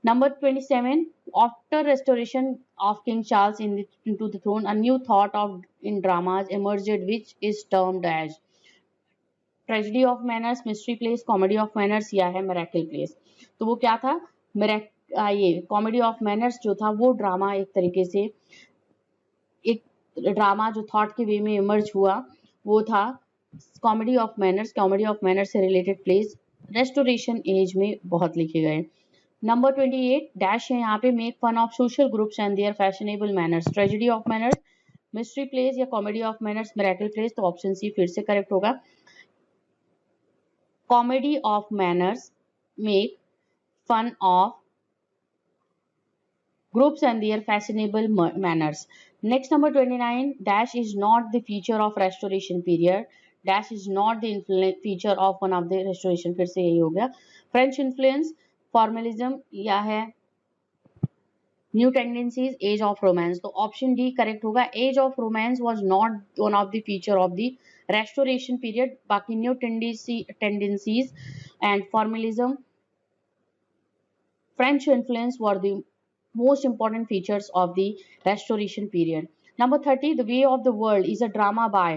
Number 27, after restoration of King Charles into the throne, a new thought of in dramas emerged which is termed as? Tragedy of manners, mystery place, comedy of manners या है miracle plays. तो वो क्या था, ये comedy of manners जो था वो ड्रामा, एक तरीके से एक ड्रामा जो थॉट के वे में इमर्ज हुआ वो था comedy of manners. Comedy of manners से रिलेटेड प्लेस रेस्टोरेशन एज में बहुत लिखे गए। नंबर 28 डैश है यहाँ पे, make fun of social groups and their fashionable manners, tragedy of manners, mystery plays या comedy of manners, miracle plays. तो ऑप्शन सी फिर से करेक्ट होगा, comedy of manners make fun of groups and their fashionable manners. Next, number 29 dash is not the feature of restoration period, dash is not the feature of one of the restoration, फिर से यही हो गया, French influence, formalism या है new tendencies, age of romance। तो option D correct होगा, age of romance was not one of the feature of the restoration period। बाकी new tendencies and formalism, French influence were the most important features of the restoration period। Number 30 the way of the world is a drama by,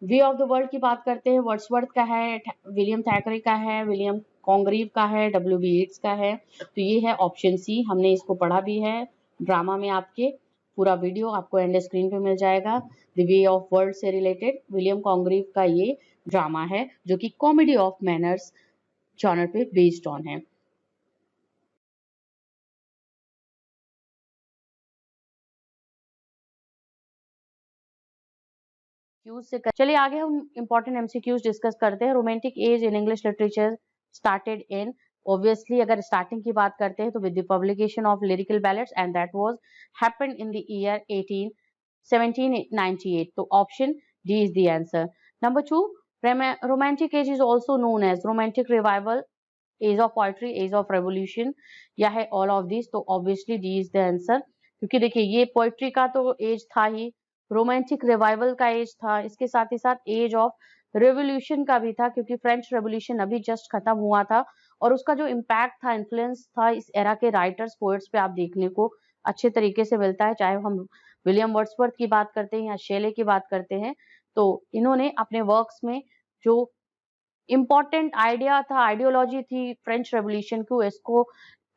way of the world की बात करते हैं, Wordsworth का है, William थैकरे का है, William Congreve का है, डब्ल्यू बी येट्स का है। तो ये है ऑप्शन सी, हमने इसको पढ़ा भी है ड्रामा में। आपके पूरा वीडियो आपको एंड स्क्रीन पे मिल जाएगा। द वे ऑफ वर्ल्ड से रिलेटेड विलियम कॉन्ग्रीव का ये ड्रामा है जो कि कॉमेडी ऑफ मैनर्स जॉनर पे बेस्ड ऑन है। चलिए आगे हम इंपॉर्टेंट एमसीक्यूज डिस्कस करते हैं। Romantic age in English literature started in, obviously अगर स्टार्टिंग की बात करते हैं तो with the publication of lyrical ballads and that was happened in the year 1798। तो option D is the answer. Number 2 romantic age is also known as romantic revival, age of poetry, age of revolution या है all of this. तो obviously D is the answer, क्योंकि देखिए ये poetry का तो age था ही, रोमांटिक रिवाइवल का एज था, इसके साथ ही साथ एज ऑफ रेवोल्यूशन का भी था, क्योंकि फ्रेंच रेवोल्यूशन अभी जस्ट खत्म हुआ था और उसका जो इम्पैक्ट था, इन्फ्लुएंस था इस एरा के राइटर्स पोएट्स पे आप देखने को अच्छे तरीके से मिलता है। चाहे हम विलियम वर्ड्सवर्थ की बात करते हैं या शेले की बात करते हैं, तो इन्होंने अपने वर्क्स में जो इम्पोर्टेंट आइडिया था, आइडियोलॉजी थी फ्रेंच रेवोल्यूशन को, इसको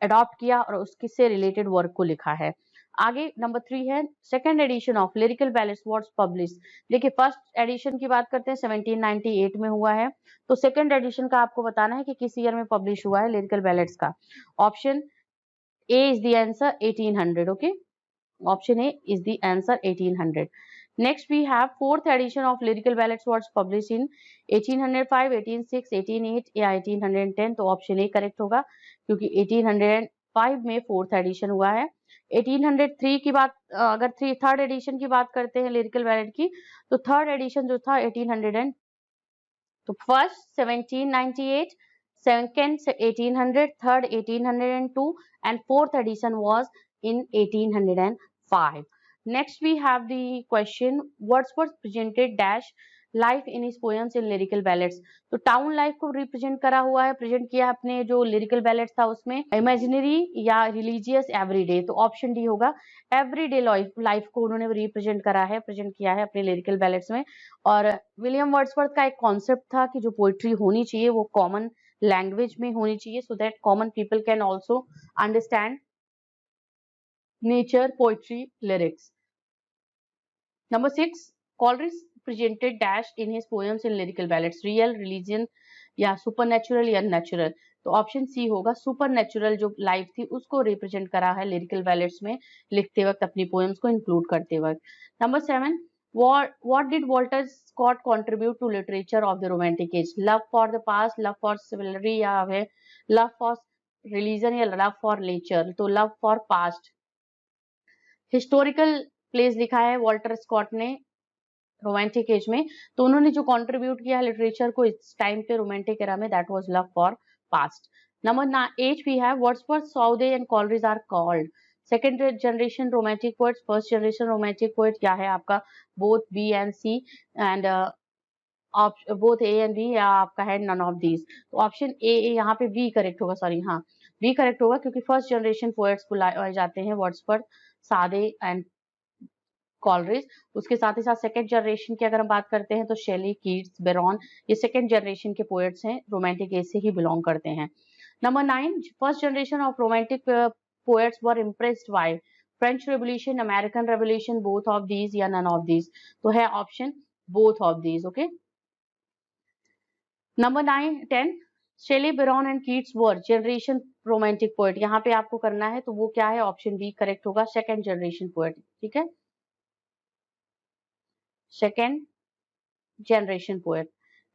अडॉप्ट किया और उसके से रिलेटेड वर्क को लिखा है। आगे नंबर 3 है second edition of lyrical ballets was publish. देखिए फर्स्ट एडिशन की बात करते हैं 1798 में हुआ है, तो सेकंड एडिशन का आपको बताना है कि किस ईयर में पब्लिश हुआ है लिरिकल बैलेट्स का। Option A is the answer 1800। Okay, option A is the answer 1800। Next we have fourth edition of lyrical ballads was published in 1805, 1806, 1808 या 1810। तो ऑप्शन ए करेक्ट होगा, क्योंकि 1805 में फोर्थ एडिशन हुआ है। 1803 की बात, अगर थर्ड एडिशन की बात करते हैं लिरिकल बैलेड की, तो थर्ड एडिशन जो था 1800, तो first 1798, second 1800, third 1802 and fourth edition was in 1805। Next we have the question, Wordsworth presented dash life in his poems in lyrical ballads। तो टाउन लाइफ को रिप्रेजेंट करा हुआ है, प्रेजेंट किया अपने जो लिरिकल बैलेड्स था उसमें, इमेजिनरी या रिलीजियस एवरीडे। तो ऑप्शन डी होगा, एवरीडे लाइफ को उन्होंने रिप्रेजेंट करा है, प्रेजेंट किया है अपने लिरिकल बैलेड्स में। और विलियम वर्ड्सवर्थ का एक कॉन्सेप्ट था कि जो पोइट्री होनी चाहिए वो कॉमन लैंग्वेज में होनी चाहिए, so that common people can also understand nature, poetry, lyrics। Number 6, Coleridge presented dash in his poems in lyrical ballads, real, religion या supernatural या natural। तो ऑप्शन सी होगा, supernatural जो लाइफ थी उसको रिप्रेजेंट करा है लिरिकल बैलेड्स में लिखते वक्त, अपनी पोएम्स को इंक्लूड करते वक्त। Number 7, what did Walter Scott contribute to literature of the romantic age? love for the past, love for chivalry या है love for religion या love for nature। तो love for past, historical place लिखा है Walter Scott ने romantic as में, तो उन्होंने जो कंट्रीब्यूट किया है लिटरेचर को इस टाइम पे रोमांटिक एरा में, that was love for past. Number 8 we have Wordsworth, Southey and Coleridge are called second generation romantic poets, first generation romantic poet क्या है आपका, both B and C and both A and B या आपका है none of these. तो option A यहाँ पे B correct होगा, सॉरी हाँ बी करेक्ट होगा, क्योंकि फर्स्ट जनरेशन पोएट्स बुलाए जाते हैं वर्ड्सवर्थ, सादे एंड कॉलरेज। उसके साथ ही साथ सेकेंड जनरेशन की अगर हम बात करते हैं तो शेली, कीट्स, बेरॉन, ये सेकेंड जनरेशन के पोएट्स हैं, रोमांटिक एज से ही बिलोंग करते हैं। Number 9, first generation of romantic poets were impressed by French revolution, American revolution, both of these या नन ऑफ दीज, तो है option both of these. Okay, number 10, Shelley, Byron and Keats were generation romantic poet, यहाँ पे आपको करना है तो वो क्या है, ऑप्शन बी करेक्ट होगा, सेकेंड जनरेशन पोएट। ठीक है, second generation poet.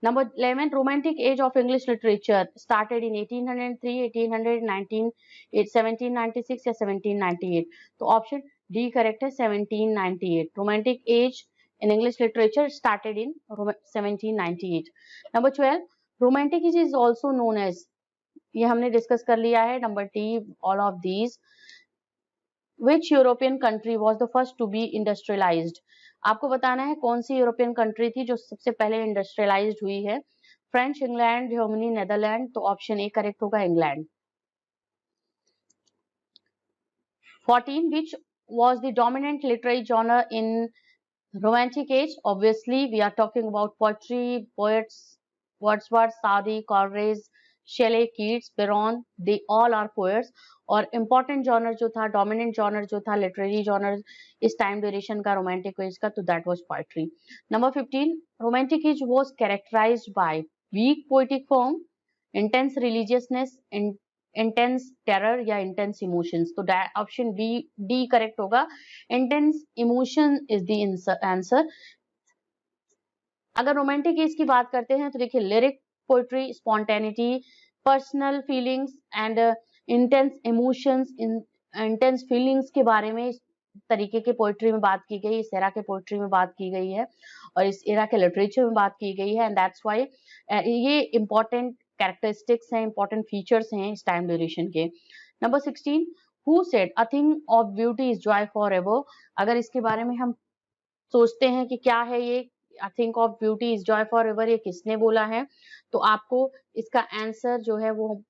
Number 11, romantic age of English literature started in 1803, 1819, 1796 या 1798, तो ऑप्शन डी करेक्ट है, 1798। romantic age in English literature started in 1798. Number 12, romantic age is also known as, ये हमने discuss कर लिया है, number T all of these. Which European country was the first to be industrialized? आपको बताना है कौन सी यूरोपियन कंट्री थी जो सबसे पहले इंडस्ट्रियलाइज्ड हुई है। फ्रेंच, इंग्लैंड, जर्मनी, नेदरलैंड, तो ऑप्शन ए करेक्ट होगा, England. 14, which was the dominant literary genre in romantic age? Obviously we are talking about poetry, poets, Wordsworth, Saadi, Coleridge, Shelley, Keats, Byron, they all are poets। और important genre जो था, dominant genre जो था, literary genre इस time duration का, romantic age का, तो that was poetry. Number 15, romantic age was characterized by weak poetic form, intense religiousness, intense terror या इंटेंस इमोशंस, तो ऑप्शन बी डी करेक्ट होगा, intense emotion is the answer. अगर romantic age की बात करते हैं तो देखिए, lyric poetry, spontaneity, personal feelings and intense emotions, intense feelings के बारे में इस तरीके के पोएट्री में बात की गई, इस एरा के पोएट्री में बात की गई है और इस एरा के लिटरेचर में बात की गई है, एंड दैट्स व्हाई ये इंपॉर्टेंट कैरेक्टरिस्टिक्स हैं, इंपॉर्टेंट फीचर्स हैं इस टाइम ड्यूरेशन के। Number 16, who said a thing of beauty is Joy for ever? अगर इसके बारे में हम सोचते हैं कि क्या है ये, I think of beauty is Joy for ever, ये किसने बोला है, तो आपको इसका आंसर जो है वो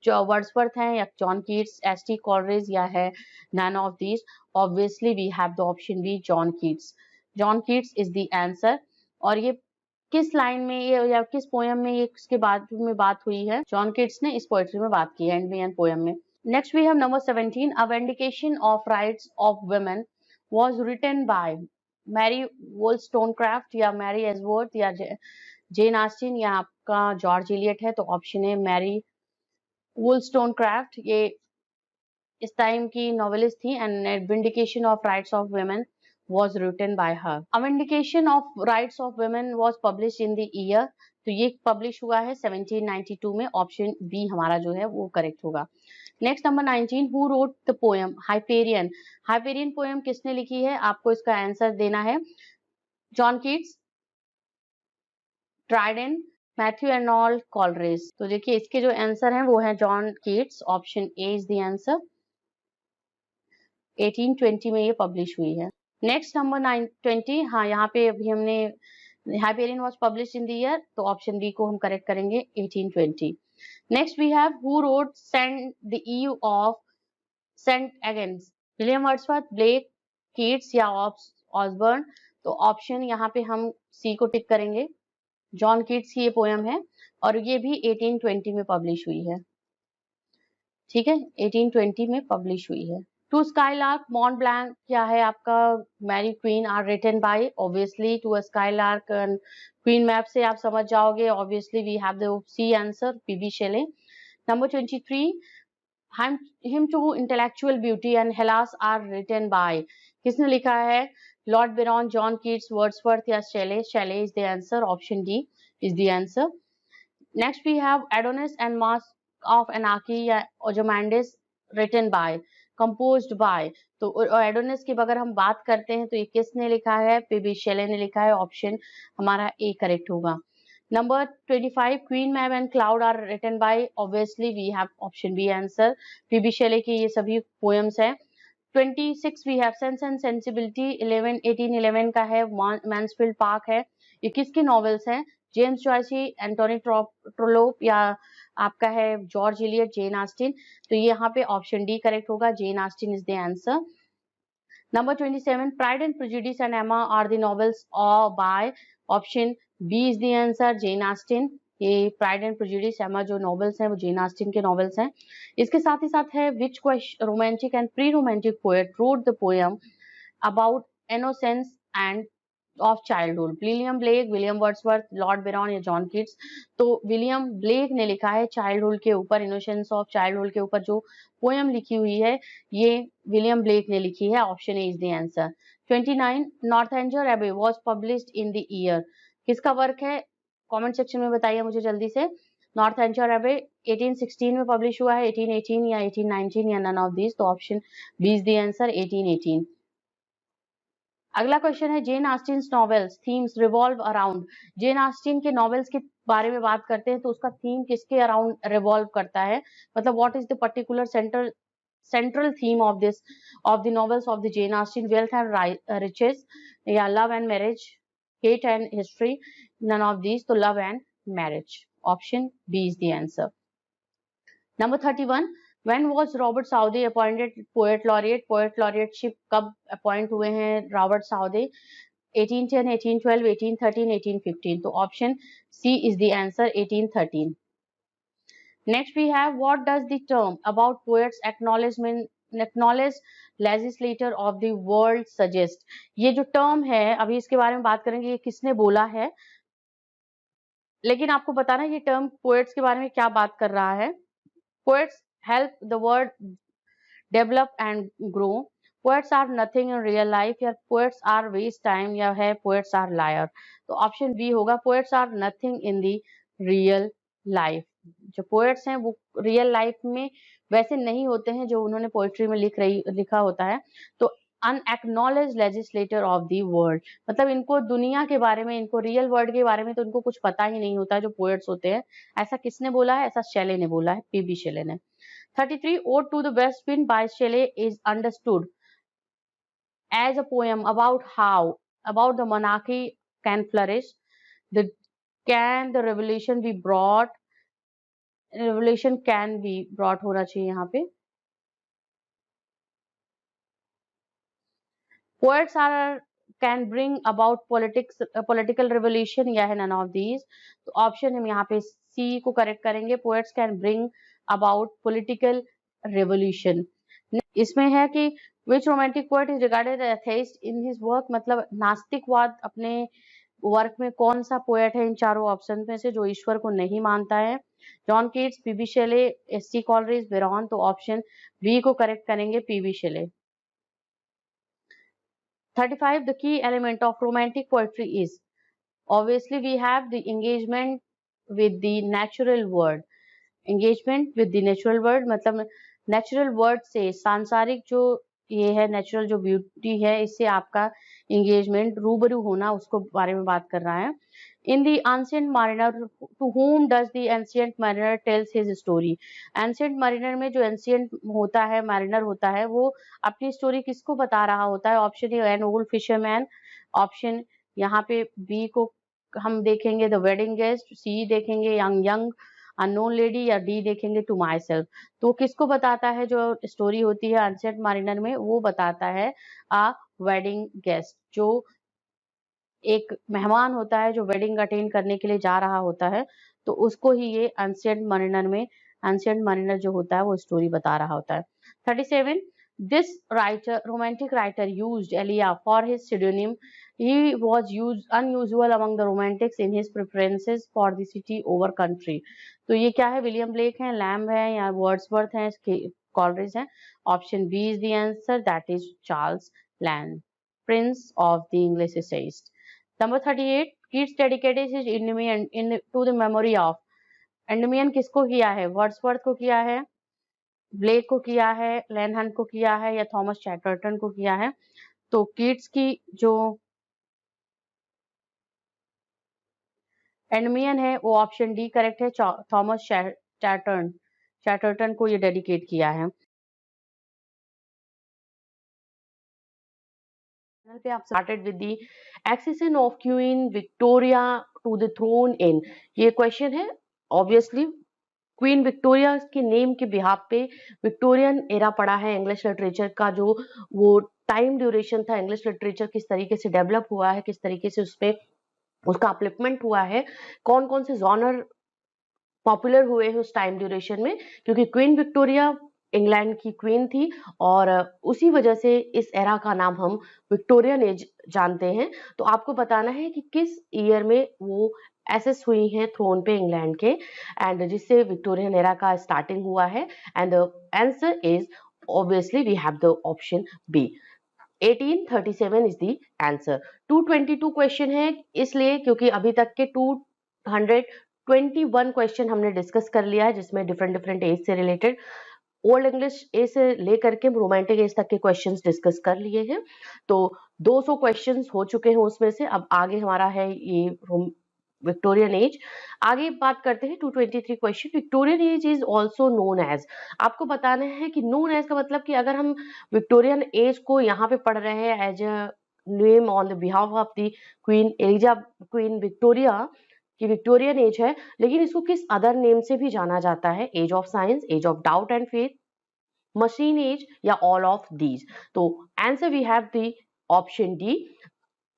जो वर्ड्सवर्थ है या जॉन कीट्स, एस.टी. कॉलरेज या है none of these. Obviously we have the option B, John Keats. John Keats is the answer. और ये किस लाइन में ये या किस पोएम में ये इसके बाद में बात हुई है, जॉन कीट्स ने इस पोएट्री में बात की है, एंड पोएम में। Next we have number 17, a vindication of rights of women was written by Mary Wollstonecraft या मैरी एजवर्थ या जेन ऑस्टिन या आपका जॉर्ज इलियट है, तो ऑप्शन है मैरी वुलस्टोनक्राफ्ट। ये इस टाइम की नॉवेलिस्ट थी, and vindication of rights of women was written by her. A Vindication of Rights of Women was published in the year, तो ये पब्लिश हुआ है 1792 में, ऑप्शन बी हमारा जो है वो करेक्ट होगा। Next number 19, who wrote the poem Hyperion? Hyperion poem किसने लिखी है, आपको इसका आंसर देना है। John Keats, Dryden, Matthew Arnold, Coleridge, तो देखिए इसके जो आंसर हैं वो है John Keats, option A is the answer. 1820 में ये पब्लिश हुई है। नेक्स्ट नंबर 20, हाँ यहाँ पे अभी हमने Hyperion was published in the year, तो ऑप्शन बी को हम करेक्ट करेंगे, 1820। Next we have who wrote saint the eve of saint Agnes? William Wordsworth, Blake, Keats या ऑसबर्न, तो ऑप्शन यहाँ पे हम सी को टिक करेंगे। जॉन कीट्स की ये पोएम है और ये भी 1820 में पब्लिश हुई है। ठीक है, 1820 में पब्लिश हुई है। टू स्काईलार्क, मॉन्ट ब्लैंक क्या है आपका, Mary queen are written by, obviously to skylark queen Mab से आप समझ जाओगे, obviously we have the C answer, P B Shelley. Number 23, hymn to intellectual beauty and Hellas are written by, किसने लिखा है, Lord Byron, John Keats, Wordsworth या Shelley? Shelley is the answer, option D is the answer. Next we have Adonais and mask of anarchy या Ozymandias, written by, composed bye, तो Adonis की अगर हम बात करते हैं तो ये किसने लिखा है, पीबी शेले ने लिखा है, ऑप्शन हमारा ए करेक्ट होगा। Number 25, Queen Mab and cloud are written by, obviously we have option B answer, P B Shelley की ये सभी पोएम्स हैं। 26 we have sense and sensibility, 1811 का है, मैंसफील्ड पार्क है, ये किसकी नॉवेल्स हैं, जेम्स जॉयसी, एंटोनी ट्रोलोप या आपका है जॉर्ज इलियट, जेन ऑस्टिन, तो ये यहाँ पे ऑप्शन डी करेक्ट होगा, Jane Austen is the answer. Number 27, Pride and Prejudice and Emma are the novels by option B is the answer, Jane Austen. ये pride and prejudice एमा जो novels हैं वो जेन ऑस्टिन के नॉवेल्स हैं. इसके साथ ही साथ है which romantic and pre romantic poet wrote the poem about innocence and of childhood. William Blake, William Wordsworth, Lord Byron या जॉन किट्स. तो विलियम ब्लेक ने लिखा है चाइल्डहुड के ऊपर, इनोसेंस ऑफ चाइल्डहुड के ऊपर जो पोएम लिखी हुई है ये विलियम ब्लेक ने लिखी है. Option A is the answer. 29, नॉर्थएंजर एबे was published in the year. किसका वर्क है? कमेंट सेक्शन में बताइए मुझे जल्दी से. नॉर्थएंजर एबे 1816 में पब्लिश हुआ है, 1818 या 1819 या नन ऑफ दिस. तो option B is the answer, 1818. अगला क्वेश्चन है Jane Austen's novels themes revolve around. Jane Austen के नॉवेल्स के बारे में बात करते हैं तो उसका थीम किसके अराउंड रिवॉल्व करता है, मतलब what is the particular central theme of the novels of the Jane Austen. Wealth and riches, या love and marriage, hate and history, none of these. तो love and marriage. Option B is the answer. Number 31, when was Robert Southey appointed poet laureate? Poet laureateship कब appoint हुए हैं Robert Southey? 1810, 1812, 1813, 1815. तो option C is the answer, 1813. Next we have, what does the term about poets acknowledged legislator of the world suggest? ये जो term है अभी इसके बारे में बात करेंगे, ये किसने बोला है, लेकिन आपको बताना ये term poets के बारे में क्या बात कर रहा है. Poets help the world develop and grow. Poets are nothing in real life, या poets are waste time, या है poets are liar. तो ऑप्शन बी होगा, poets are nothing in the real life. जो पोएट्स हैं वो रियल लाइफ में वैसे नहीं होते हैं जो उन्होंने पोएट्री में लिखा होता है. तो अनएक्नॉलेज लेजिस्लेटर ऑफ द वर्ल्ड, मतलब इनको दुनिया के बारे में, इनको रियल वर्ल्ड के बारे में तो इनको कुछ पता ही नहीं होता जो पोएट्स होते हैं. ऐसा किसने बोला है? ऐसा शेले ने बोला है, पीबी शेले ने. 33, Ode to the West Wind by Shelley is understood as a poem about the monarchy can flourish, can the revolution be brought, revolution can be brought होना चाहिए यहाँ पे. Poets can bring about political revolution, या है none of these. तो option हम यहाँ पे सी को करेक्ट करेंगे, poets can bring about political revolution. इसमें है कि which romantic poet is regarded as atheist in his work, मतलब नास्तिकवाद अपने वर्क में कौन सा पोएट है इन चारों ऑप्शन में से जो ईश्वर को नहीं मानता है? John Keats, PB शेले, SC. Coleridge, बिरॉन. तो ऑप्शन बी को करेक्ट करेंगे, PB शेले. 35, the key element of romantic poetry is, obviously we have the engagement with the natural world. engagement with the natural world मतलब नेचुरल वर्ड से सांसारिक जो ये है, natural जो ब्यूटी है, इससे आपका एंगेजमेंट, रूबरू होना, उसको बारे में बात कर रहा है. In the ancient mariner, to whom does the ancient mariner tells his story? Ancient mariner में जो एंशिएंट होता है, मारिनर होता है, वो अपनी स्टोरी किसको बता रहा होता है? Option A an old fisherman, option यहाँ पे बी को हम देखेंगे द वेडिंग गेस्ट, सी देखेंगे यंग अननोन लेडी, या डी देखेंगे टू माई सेल्फ. तो किसको बताता है जो स्टोरी होती है अनसेट मारिनर में? वो बताता है अ वेडिंग गेस्ट, जो एक मेहमान होता है जो वेडिंग अटेंड करने के लिए जा रहा होता है, तो उसको ही ये अनसेट मारिनर में, अनसेट मारिनर जो होता है वो स्टोरी बता रहा होता है. 37, this romantic writer used Elia for his pseudonym. He was unusual among the romantics in his preferences for the city over country. तो ये क्या है? विलियम ब्लेक है, लैम्ब है, या वर्ड्सवर्थ है, कॉलरिज है. Option B is the answer, that is Charles Lamb, prince of the English essayist. Number 38, Keats dedicated his Endymion to the memory of. एंडमियन किसको किया है? वर्ड्सवर्थ को किया है, ब्लेक को किया है, लैनहंट को किया है, या थॉमस चैटरटन को किया है? तो कीट्स की जो एंडमियन है वो ऑप्शन डी करेक्ट है, थॉमस चैटरटन को ये डेडिकेट किया है. पे आप started with the accession of Queen Victoria to the throne in. ये क्वेश्चन है ऑब्वियसली क्वीन विक्टोरिया के नेम के बिहाफ पे विक्टोरियन एरा पड़ा है इंग्लिश लिटरेचर का, जो वो टाइम ड्यूरेशन था, इंग्लिश लिटरेचर किस तरीके से डेवलप हुआ है, किस तरीके से उसमें उसका अपलिफ्टमेंट हुआ है, कौन कौन से जॉनर पॉपुलर हुए हैं उस टाइम ड्यूरेशन में, क्योंकि क्वीन विक्टोरिया इंग्लैंड की क्वीन थी और उसी वजह से इस एरा का नाम हम विक्टोरियन एज जानते हैं। तो आपको बताना है कि किस ईयर में वो एसेस हुई हैं थ्रोन पे इंग्लैंड के, एंड जिससे विक्टोरियन एरा का स्टार्टिंग हुआ है। And the answer is obviously we have the option B, 1837 is the answer. 222 question है इसलिए क्योंकि अभी तक के 221 क्वेश्चन हमने डिस्कस कर लिया है, जिसमें डिफरेंट डिफरेंट एज से रिलेटेड ओल्ड इंग्लिश एज से लेकर के रोमांटिक एज तक के क्वेश्चंस डिस्कस कर लिए हैं। तो 200 क्वेश्चंस हो चुके हैं उसमें से। अब आगे हमारा है ये विक्टोरियन एज। आगे बात करते हैं 223 question. Victorian age is also known as, आपको बताना है कि नोन एज का मतलब कि अगर हम विक्टोरियन एज को यहाँ पे पढ़ रहे हैं as a name on the behalf of the queen Victoria की विक्टोरियन एज है, लेकिन इसको किस अदर नेम से भी जाना जाता है, age of science, age of doubt and faith, machine age या ऑल ऑफ दीज। तो answer we have the option D,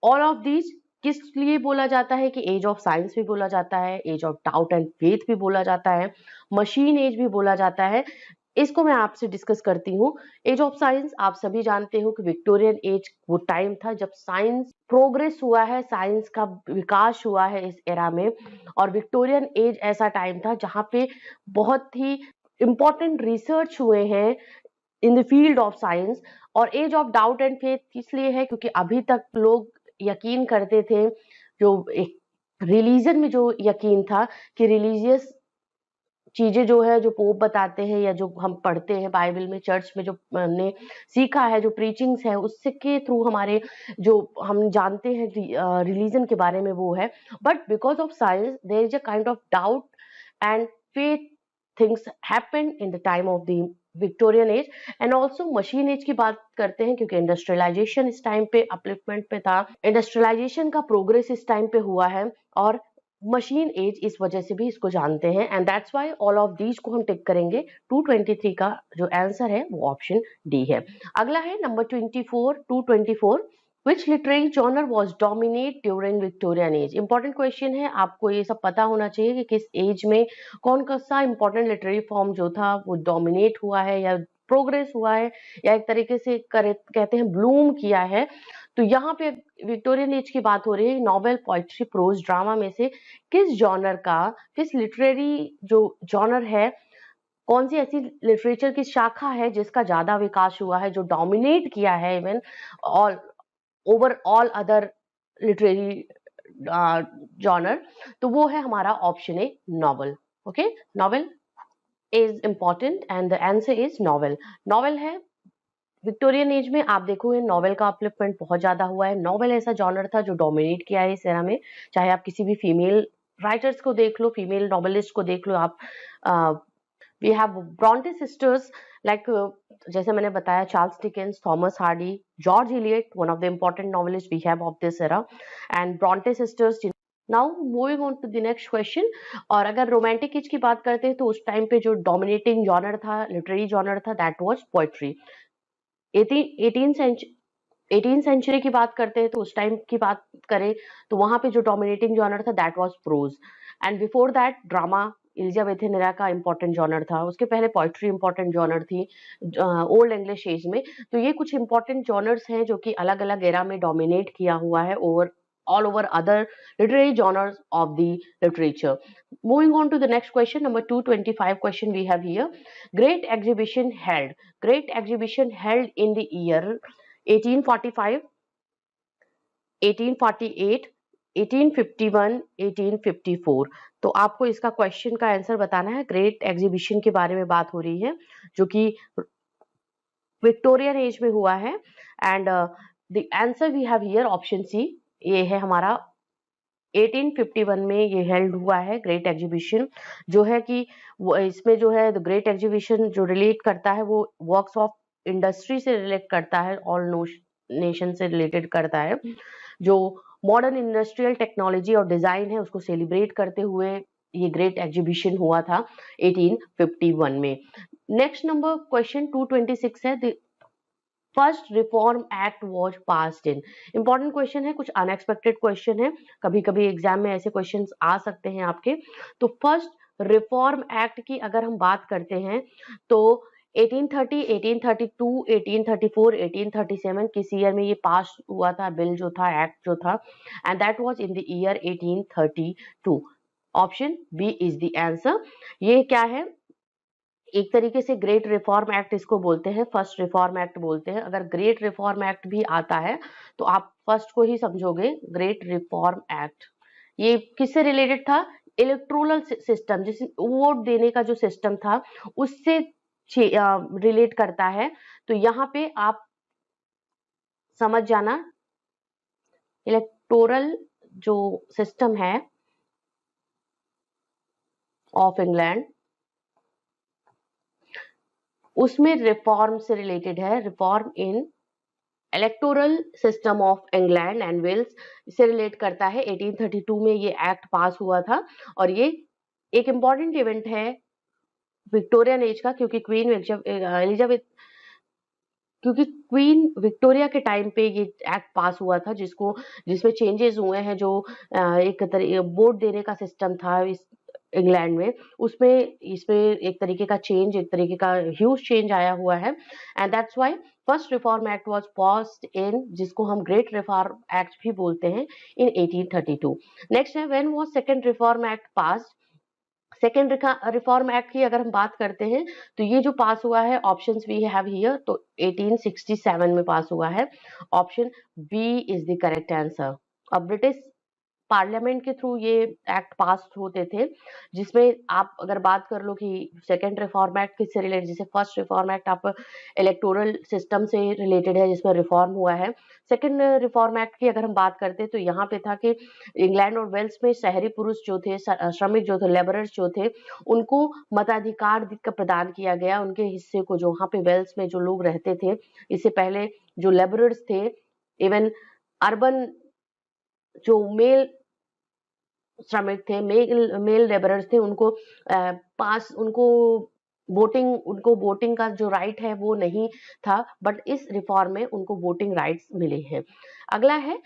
all of these. किस लिए बोला जाता है कि एज ऑफ साइंस भी बोला जाता है, age of doubt and faith भी बोला जाता है, मशीन एज भी बोला जाता है, इसको मैं आपसे डिस्कस करती हूँ। एज ऑफ साइंस आप सभी जानते हो कि विक्टोरियन एज वो टाइम था जब साइंस प्रोग्रेस हुआ है, साइंस का विकास हुआ है इस एरा में, और विक्टोरियन एज ऐसा टाइम था जहाँ पे बहुत ही इंपॉर्टेंट रिसर्च हुए हैं in the field of science. और age of doubt and faith इसलिए है क्योंकि अभी तक लोग यकीन करते थे, जो एक रिलीजन में जो यकीन था कि रिलीजियस चीजें जो है, जो पोप बताते हैं या जो हम पढ़ते हैं बाइबल में, चर्च में जो हमने सीखा है, जो प्रीचिंग्स है, उससे के थ्रू हमारे जो हम जानते हैं रिलीजन के बारे में वो है। But because of science there is a kind of doubt and faith things happened in the time of the Victorian age. And also machine age की बात करते हैं क्योंकि इंडस्ट्रियलाइजेशन इस टाइम पे अपलिफ्टमेंट पे था, इंडस्ट्रियलाइजेशन का प्रोग्रेस इस टाइम पे हुआ है, और मशीन एज इस वजह से भी इसको जानते हैं। And that's why all of these को हम टिक करेंगे। 223 का जो आंसर है वो ऑप्शन डी है। अगला है number 24, 224, which literary genre was dominate during Victorian age. Important question है, आपको ये सब पता होना चाहिए कि किस एज में कौन सा इंपॉर्टेंट लिटरेरी फॉर्म जो था वो डोमिनेट हुआ है या प्रोग्रेस हुआ है, या एक तरीके से कहते हैं ब्लूम किया है। तो यहाँ पे विक्टोरियन एज की बात हो रही है। नॉवेल, पोइट्री, प्रोज, ड्रामा में से किस जॉनर का, किस लिटरेरी जो जॉनर है, कौन सी ऐसी लिटरेचर की शाखा है जिसका ज्यादा विकास हुआ है, जो डोमिनेट किया है even all over all other literary genre. तो वो है हमारा option A, novel. Okay, novel is important and the answer is novel. Novel है विक्टोरियन एज में। आप देखोगे नॉवेल का अपलिफ्टमेंट बहुत ज्यादा हुआ है। नॉवेल ऐसा जॉनर था जो डोमिनेट किया है इस एरा में। चाहे आप किसी भी फीमेल राइटर्स को देख लो, फीमेल नॉवेलिस्ट को देख लो आप, we have Bronte sisters like, जैसे मैंने बताया, Charles Dickens, Thomas Hardy, George Eliot, one of the important novelist we have of this era, and Bronte sisters. Now moving on to the next question. और अगर romantic age की बात करते हैं तो उस टाइम पे जो डोमिनेटिंग जॉनर था, लिटरेरी जॉनर था, that was poetry. 18th century की बात करते हैं तो उस टाइम की बात करें तो वहां पे जो डोमिनेटिंग जॉनर था that was prose, and before that drama Elizabethan era का इंपॉर्टेंट जॉनर था। उसके पहले पोएट्री इंपॉर्टेंट जॉनर थी ओल्ड इंग्लिश एज में। तो ये कुछ इंपॉर्टेंट जॉनर्स हैं जो कि अलग अलग एरा में डोमिनेट किया हुआ है over all over other literary genres of the literature. Moving on to the next question, number 225 question we have here. Great exhibition held in the year 1845, 1848, 1851, 1854। तो आपको इसका क्वेश्चन का आंसर बताना है। ग्रेट एग्जीबिशन के बारे में बात हो रही है जो कि विक्टोरियन एज में हुआ है, and the answer we have here option C, ये है हमारा 1851 में ये हेल्ड हुआ है ग्रेट एग्जीबिशन। जो है कि वो इसमें जो है द ग्रेट एग्जीबिशन जो रिलेट करता है वो वर्क्स ऑफ इंडस्ट्री से रिलेट करता है, ऑल नेशन से रिलेटेड करता है। जो मॉडर्न इंडस्ट्रियल टेक्नोलॉजी और डिजाइन है उसको सेलिब्रेट करते हुए ये ग्रेट एग्जीबिशन हुआ था 1851 में। नेक्स्ट नंबर क्वेश्चन 226 है, first reform act was passed in. Important question है, कुछ अनएक्सपेक्टेड क्वेश्चन है, कभी कभी एग्जाम में ऐसे क्वेश्चंस आ सकते हैं आपके। तो फर्स्ट रिफॉर्म एक्ट की अगर हम बात करते हैं तो 1830, 1832, 1834, 1837 किस ईयर में ये पास हुआ था, बिल जो था, एक्ट जो था, and that was in the year 1832। Option B is the answer. ये क्या है, एक तरीके से ग्रेट रिफॉर्म एक्ट इसको बोलते हैं, फर्स्ट रिफॉर्म एक्ट बोलते हैं। अगर ग्रेट रिफॉर्म एक्ट भी आता है तो आप फर्स्ट को ही समझोगे, ग्रेट रिफॉर्म एक्ट। ये किससे रिलेटेड था, इलेक्टोरल सिस्टम, जिस वोट देने का जो सिस्टम था उससे रिलेट करता है। तो यहाँ पे आप समझ जाना, इलेक्टोरल जो सिस्टम है ऑफ इंग्लैंड, उसमें रिफॉर्म से रिलेटेड है, reform in electoral system of England and Wales से रिलेट करता है। 1832 में ये एक्ट पास हुआ था और ये एक इम्पॉर्टेंट इवेंट है विक्टोरियन एज का, क्योंकि क्वीन विक्टोरिया के टाइम पे ये एक्ट पास हुआ था, जिसमें चेंजेस हुए हैं, जो एक वोट देने का सिस्टम था इस इंग्लैंड में, उसमें इसमें एक तरीके का चेंज, एक तरीके का ह्यूज चेंज आया हुआ है, and that's why first reform act was passed in, जिसको हम ग्रेट रिफॉर्म एक्ट भी बोलते हैं, इन 1832। नेक्स्ट है, when was second reform act passed. Second reform act की अगर हम बात करते हैं तो ये जो पास हुआ है, ऑप्शंस वी हैव हियर, तो 1867 में पास हुआ है। Option B is the correct answer. अब ब्रिटिश पार्लियामेंट के थ्रू ये एक्ट पास होते थे, जिसमें आप अगर बात कर लो कि सेकेंड रिफॉर्म एक्ट किससे रिलेटेड, जैसे फर्स्ट रिफॉर्म एक्ट आप इलेक्टोरल सिस्टम से रिलेटेड है जिसमें रिफॉर्म हुआ है। सेकेंड रिफॉर्म एक्ट की अगर हम बात करते हैं तो यहाँ पे था कि इंग्लैंड और वेल्स में शहरी पुरुष जो थे, श्रमिक जो थे, लेबरर्स जो थे, उनको मताधिकार प्रदान किया गया, उनके हिस्से को, जो वहाँ पे वेल्स में जो लोग रहते थे, इससे पहले जो लेबरर्स थे, इवन अर्बन जो मेल श्रमिक थे, मेल लेबरर्स थे, उनको उनको वोटिंग का जो राइट है वो नहीं था, बट इस रिफॉर्म में उनको वोटिंग राइट्स मिले हैं। अगला है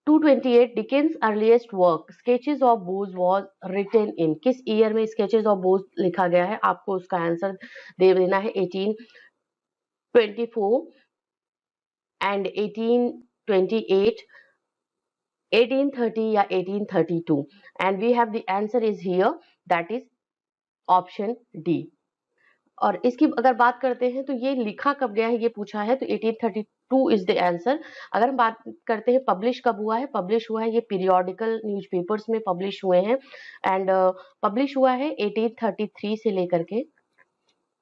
228, Dickens earliest work sketches of Boz was written in. किस ईयर में स्केचेस ऑफ बोज लिखा गया है, आपको उसका आंसर दे देना है। 1824 एंड 1828, 1830 या 1832, and we have the answer is here, that is option D. और इसकी अगर बात करते हैं तो ये लिखा कब गया है, ये पूछा है, तो 1832 इज द आंसर। अगर हम बात करते हैं पब्लिश कब हुआ है, पब्लिश हुआ है ये पीरियोडिकल न्यूज़पेपर्स में पब्लिश हुए हैं, एंड पब्लिश हुआ है 1833 से लेकर के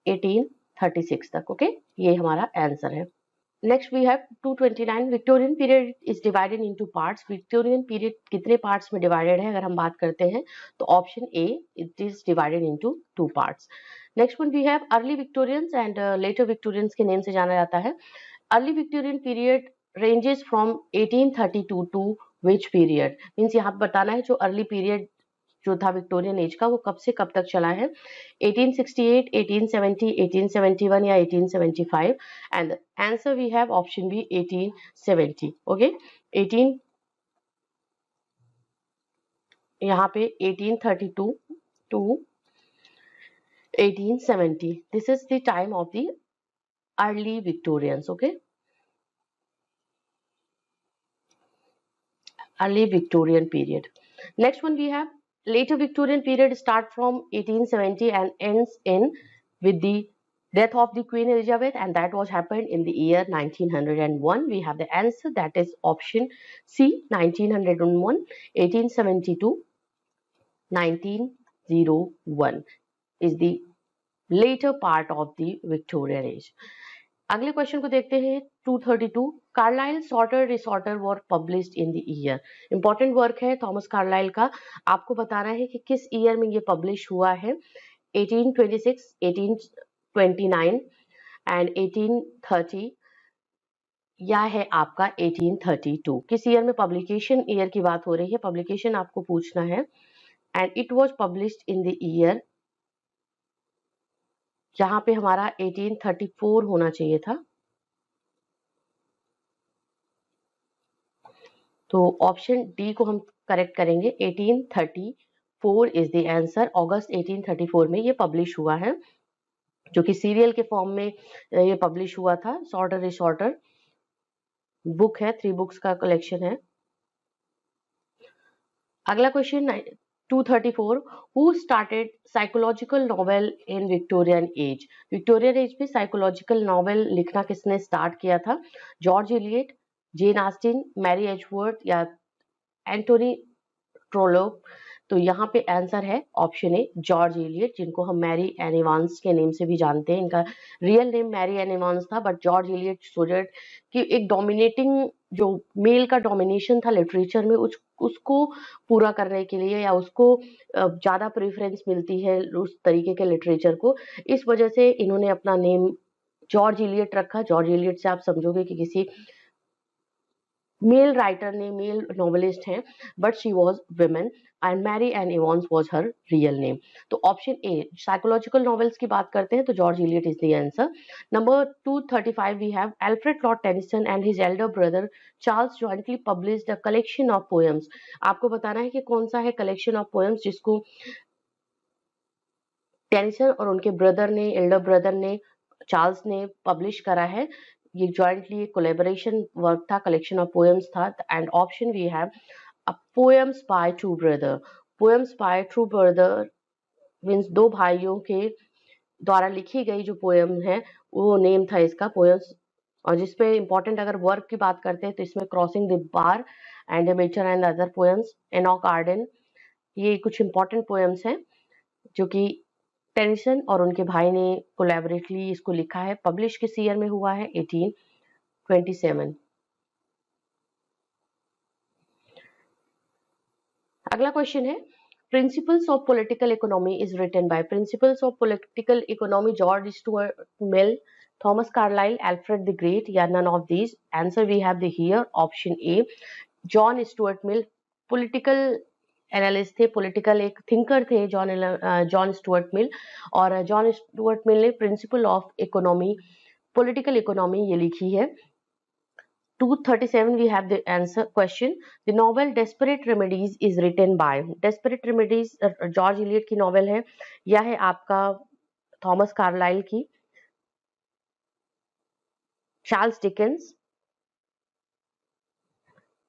1836 तक। ओके, ये हमारा आंसर है। Next we have 229, Victorian period is divided into parts. Victorian period कितने पार्ट्स में डिवाइडेड है, अगर हम बात करते हैं तो option A, it is divided into 2 parts. Next one we have early Victorians and later Victorians के नेम से जाना जाता है। Early Victorian period ranges from 1832 to which period, means यहाँ पे बताना है जो अर्ली पीरियड जो था विक्टोरियन एज का वो कब से कब तक चला है, 1868, 1870, 1871 या 1875, and answer we have option B 1870। Okay, 18 यहाँ पे 1832 to 1870, this is the time of the early Victorians. Okay, early Victorian period. Next one we have later Victorian period, start from 1870 and ends in with the death of the Queen Elizabeth, and that was happened in the year 1901. We have the answer, that is option C, 1901, 1872, 1901 is the later part of the Victorian age. अगले question को देखते हैं 232, Carlyle Sartor Resartus were published in the year. Important work है Thomas Carlyle का, आपको बताना है कि किस ईयर में ये पब्लिश हुआ है, 1826, 1829 एंड 1830, या है आपका 1832। किस ईयर में, पब्लिकेशन ईयर की बात हो रही है, पब्लिकेशन आपको पूछना है and it was published in the year, यहाँ पे हमारा 1834 होना चाहिए था, तो ऑप्शन डी को हम करेक्ट करेंगे। 1834 इज द आंसर। अगस्त 1834 में ये पब्लिश हुआ है, जो कि सीरियल के फॉर्म में ये पब्लिश हुआ था। शॉर्टर इज शॉर्टर बुक है, 3 बुक्स का कलेक्शन है। अगला question 234, who started psychological novel in Victorian age? Victorian age में साइकोलॉजिकल नॉवेल लिखना किसने स्टार्ट किया था? George Eliot, Jane Austen, Mary Edgeworth या एंटोनी ट्रोलो? तो यहाँ पे आंसर है ऑप्शन ए, जॉर्ज एलियट, जिनको हम मैरी एन इवांस के नेम से भी जानते हैं। इनका real name Mary Ann Evans था, बट जॉर्ज एलियट सोचेड कि एक डोमिनेटिंग जो मेल का डोमिनेशन था लिटरेचर में, उसको पूरा करने के लिए, या उसको ज़्यादा प्रेफरेंस मिलती है उस तरीके के लिटरेचर को, इस वजह से इन्होंने अपना नेम जॉर्ज एलियट रखा। जॉर्ज एलियट से आप समझोगे कि किसी मेल राइटर ने, मेल नॉवेलिस्ट हैं, but she was women and Mary Ann Evans was her real name. तो ऑप्शन ए, साइकोलॉजिकल नॉवेल्स की बात करते हैं तो George Eliot is the answer. Number 235 we have Alfred Lord Tennyson and his elder brother Charles jointly published a collection of poems. आपको बताना है कि कौन सा है कलेक्शन ऑफ पोएम्स जिसको टेनिसन और उनके ब्रदर ने, एल्डर ब्रदर ने, चार्ल्स ने पब्लिश करा है। ये जॉइंटली कोलैबोरेशन वर्क था, कलेक्शन ऑफ पोएम्स था। And option we have poems by two brother. Poems by two brother means दो भाइयों के द्वारा लिखी गई जो पोएम है, वो नेम था इसका, पोएम्स। और जिसपे इंपॉर्टेंट अगर वर्क की बात करते हैं तो इसमें क्रॉसिंग द बार एंड मेचर and other poems, Enoch Arden, ये कुछ इंपॉर्टेंट पोएम्स हैं जो कि टेनिसन और उनके भाई ने कोलैबोरेटली इसको लिखा है। पब्लिश किस ईयर में हुआ है? 1827। अगला क्वेश्चन है, principles of political economy is written by. Principles of political economy, George Stuart Mill, Thomas Carlyle, Alfred the Great या none of these? Answer we have the here option A, John Stuart Mill. Political analyst थे, political एक thinker थे John Stuart Mill, और John Stuart Mill ने principle of economy, political economy ये लिखी है। 237 we have the answer question. The novel Desperate Remedies is written by. Desperate Remedies George Eliot की novel है, या है आपका थॉमस कार्लाइल की, चार्ल्स डिकेंस,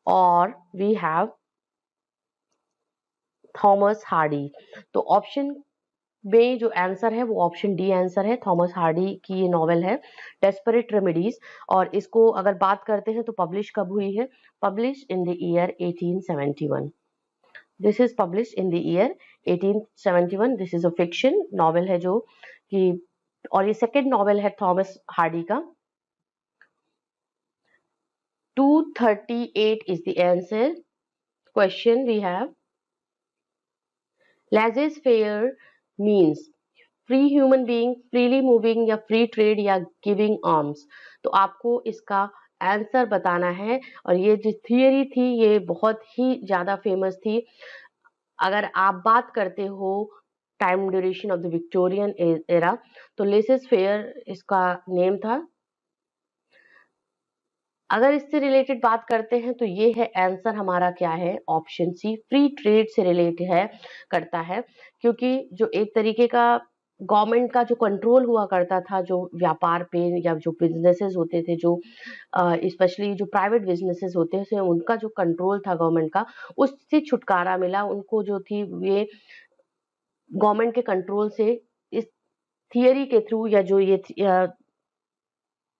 और वी हैव थॉमस हार्डी। तो ऑप्शन में जो आंसर है वो ऑप्शन डी आंसर है। थॉमस हार्डी की ये नॉवेल है डेस्परेट रेमेडीज, और इसको अगर बात करते हैं तो पब्लिश कब हुई है? Publish in the year 1871। This is publish in the year 1871। This is a fiction novel है जो कि, और ये सेकेंड नॉवेल है थॉमस हार्डी का। 238 is the answer. Question we have, laissez-faire means free human being, freely moving, या free trade, या giving arms? तो आपको इसका आंसर बताना है। और ये जो थियरी थी ये बहुत ही ज्यादा फेमस थी। अगर आप बात करते हो time duration of the Victorian era, तो लेसेस फेयर इसका नेम था। अगर इससे रिलेटेड बात करते हैं तो ये है आंसर हमारा, क्या है? ऑप्शन सी, फ्री ट्रेड से रिलेटेड है, करता है। क्योंकि जो एक तरीके का गवर्नमेंट का जो कंट्रोल हुआ करता था जो व्यापार पे, या जो बिजनेसेस होते थे, जो स्पेशली जो प्राइवेट बिजनेसेस होते थे, उनका जो कंट्रोल था गवर्नमेंट का, उससे छुटकारा मिला उनको। जो थी ये गवर्नमेंट के कंट्रोल से, इस थियरी के थ्रू, या जो ये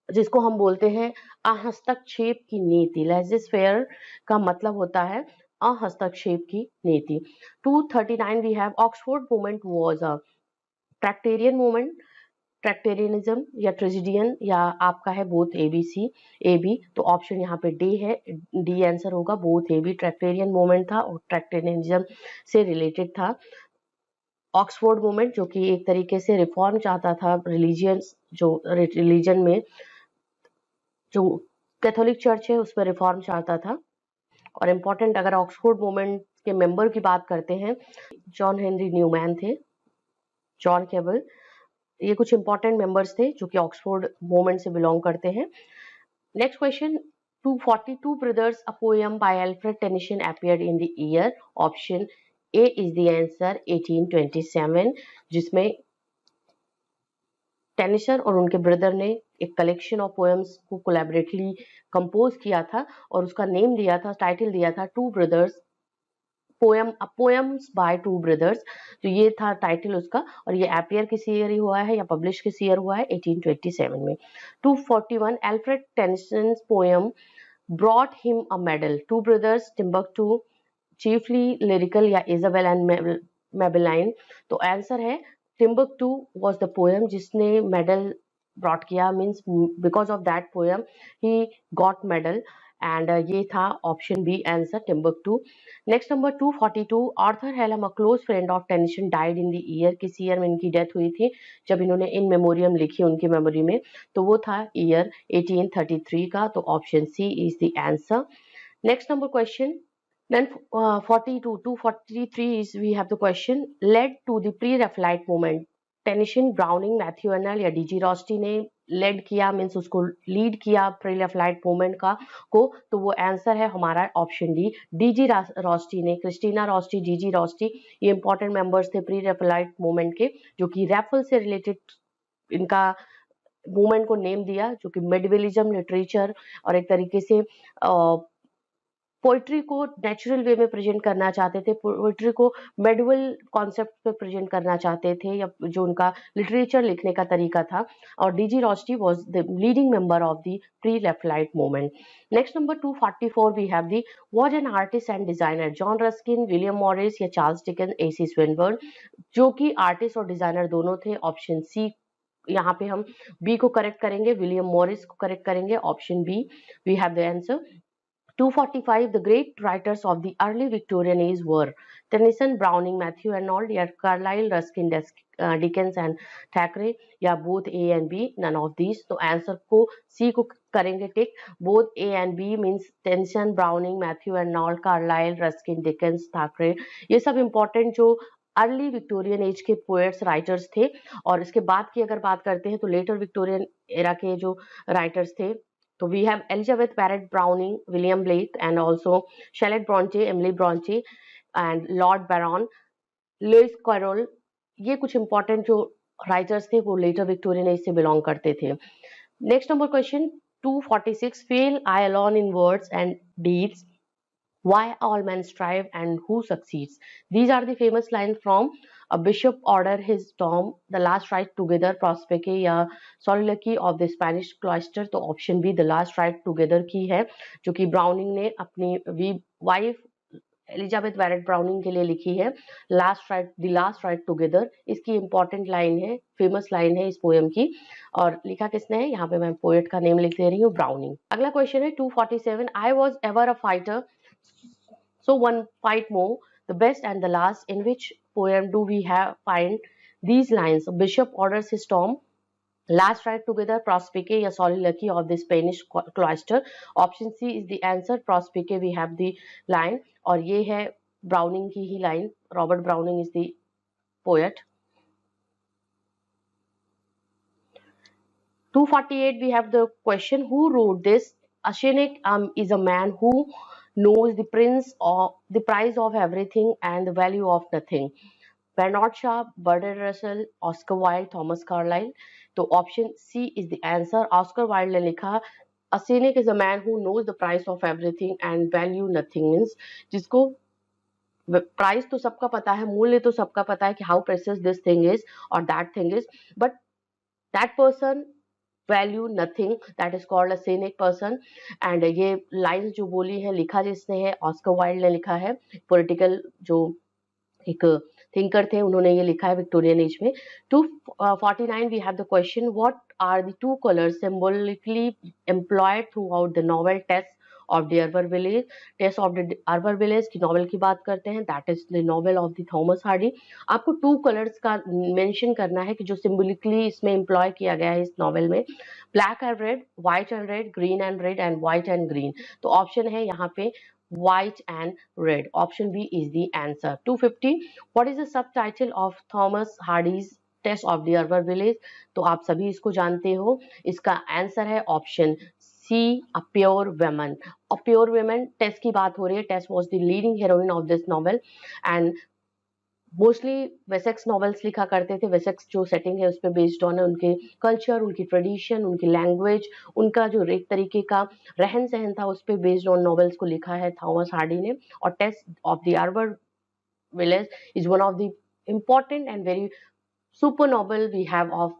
जिसको हम बोलते हैं अहस्तक्षेप की नीति, लेजिस फेयर का मतलब होता है अहस्तक्षेप की नीति। 239 we have Oxford movement was a Tractarian movement, Tractarianism, या ट्रेजिडियन, या आपका है both A B C, A B. तो ऑप्शन यहाँ पे डी है, डी आंसर होगा, both A B. Tractarian movement था और ट्रैक्टेरियनिज्म से रिलेटेड था। ऑक्सफोर्ड मूवमेंट जो कि एक तरीके से रिफॉर्म चाहता था रिलीजन में, जो कैथोलिक चर्च है उसमें रिफॉर्म चाहता था। और इम्पोर्टेंट अगर ऑक्सफोर्ड मूवमेंट के मेंबर की बात करते हैं, जॉन हेनरी न्यूमैन थे, जॉन केबल, ये कुछ इंपॉर्टेंट मेंबर्स थे जो कि ऑक्सफोर्ड मूवमेंट से बिलोंग करते हैं। Next question, 242 brothers a poem by Alfred Tennyson appeared in the year, option A is the answer 1827, जिसमें टेनिसन और उनके ब्रदर ने एक कलेक्शन ऑफ पोएम्स को कोलैबोरेटली कंपोज किया था और उसका नेम दिया था, टाइटल दिया था two brothers poems by two brothers. तो ये था टाइटल उसका, और ये अपीयर किस ईयर ही हुआ है या पब्लिश किस ईयर हुआ है, 1827 में। 241 Alfred Tennyson's poem brought him a medal, two brothers Timbuktu chiefly lyrical या इजाबेल एंड मेबेलाइन। तो आंसर है टिम्बक्टू was the poem जिसने मेडल ब्रॉट किया, means because of that poem he got medal, and ये था option B answer, Timbuktu. Next number 242 Arthur Hallam a close friend of Tennyson died in the year, किस year में इनकी death हुई थी जब इन्होंने इन मेमोरियम लिखी उनकी मेमोरी में, तो वो था ईयर 1833 का, तो option C is the answer. Next number question, then 42 to 43 is we have the question, led to the pre-Raphaelite movement, Tennyson, browning, Matthew अर्नल या डीजी रॉस्टी ने लेड किया, मीन्स उसको लीड किया प्री-रैफाएलाइट मूवमेंट को, तो वो आंसर है हमारा ऑप्शन डी, डीजी रॉस्टी ने। क्रिस्टीना रॉस्टी, डीजी रॉस्टी, ये इंपॉर्टेंट मेंबर्स थे प्री-रैफाएलाइट मूवमेंट के, जो कि रैफल से रिलेटेड इनका मूवमेंट को नेम दिया, जो कि मेडिवलिज्म लिटरेचर और एक तरीके से पोइट्री को नेचुरल वे में प्रेजेंट करना चाहते थे, पोइट्री को मेडिवल कॉन्सेप्ट पे प्रेजेंट करना चाहते थे, या जो उनका लिटरेचर लिखने का तरीका था, और D G Rossetti was the leading member of the pre Raphaelite movement. Next number 244 we have the was an artist and designer, John Ruskin, William Morris या चार्ल्स डिकेंस, एसी स्विनबर्न, जो कि आर्टिस्ट और designer दोनों थे, option C. यहाँ पे हम B को करेक्ट करेंगे, विलियम मॉरिस को करेक्ट करेंगे, option B we have the answer. 245 the great writers of the early Victorian age were Tennyson, Browning, Matthew Arnold, या Carlyle, Ruskin, Dickens and Thackeray, या both A and B, none of these। तो answer को C को करेंगे टिक, both A and B means Tennyson, Browning, Matthew Arnold, Carlyle, Ruskin, Dickens, Thackeray, ये सब important जो early Victorian age के poets writers थे। और इसके बाद की अगर बात करते हैं तो लेटर विक्टोरियन एरा के जो राइटर्स थे, तो we have Elizabeth Barrett Browning, William Blake, and also Charlotte Bronte, Emily Bronte, and Lord Byron, Lewis Carroll। ये कुछ इंपॉर्टेंट जो राइटर्स थे वो लेटर विक्टोरियन एज से बिलोंग करते थे। Next number question 246, fail I alone in words and deeds, why all men strive and who succeeds, these are the famous lines from a bishop order his tomb, the last ride together, prospect या soliloquy of the Spanish cloister। तो option be the last ride together की है, जो कि browning ने अपनी wife Elizabeth Barrett browning के लिए लिखी है, द लास्ट राइड टुगेदर। इसकी इंपॉर्टेंट लाइन है, फेमस लाइन है इस पोएम की, और लिखा किसने है, यहाँ पे मैं पोएट का नेम लिख दे रही हूँ, ब्राउनिंग। अगला क्वेश्चन है 247, I was ever a fighter so one fight more, the best and the last, in which poem do we have find these lines, bishop orders his tomb, last ride together, prospect या soliloquy of the Spanish cloister, option C is the answer, prospect we have the line, और ये है Browning की ही line, Robert Browning is the poet. 248 we have the question, who wrote this, a cynic is a man who knows the price of everything and the value of nothing, Bernard Shaw, Bernard Russell, Oscar Wilde, Thomas Carlyle। तो option C is the answer, Oscar Wilde ने लिखा a cynic is a man who knows the price of everything and value nothing, means जिसको price तो सबका पता है, मूल्य तो सबका पता है कि how precious this thing is और that thing is, but that person value nothing, that is called a cynic person. And ये लाइंस जो बोली है, लिखा जिसने है, ऑस्कर वाइल्ड ने लिखा है, पॉलिटिकल जो एक थिंकर थे उन्होंने ये लिखा है विक्टोरियन एज में। 249 we have the question, what are the two colours symbolically employed throughout the novel Tess of the Urber village, Tess of the Urber village की नॉवेल की बात करते हैं, that is the novel of the Thomas Hardy. आपको two colours का mention करना है कि जो सिंबॉलिकली इसमें एम्प्लॉय किया गया है इस नॉवेल में, black and red, white and red, green and red and white and green. तो ऑप्शन है यहाँ पे white and red. Option B is the answer. 250. What is the subtitle of Thomas Hardy's Test of the Urban Village? तो आप सभी इसको जानते हो. इसका आंसर है option C, a pure woman. A pure woman Tess की बात हो रही है. Tess was the leading heroine of this novel and mostly Wessex novels लिखा करते थे. वेसेक्स जो सेटिंग है उस पर बेस्ड ऑन है. उनके कल्चर, उनकी ट्रेडिशन, उनकी लैंग्वेज, उनका जो एक तरीके का रहन सहन था उस पर बेस्ड ऑन नॉवेल्स को लिखा है थॉमस हार्डी ने. और Tess of the urban village is one of the important and very super novel we have of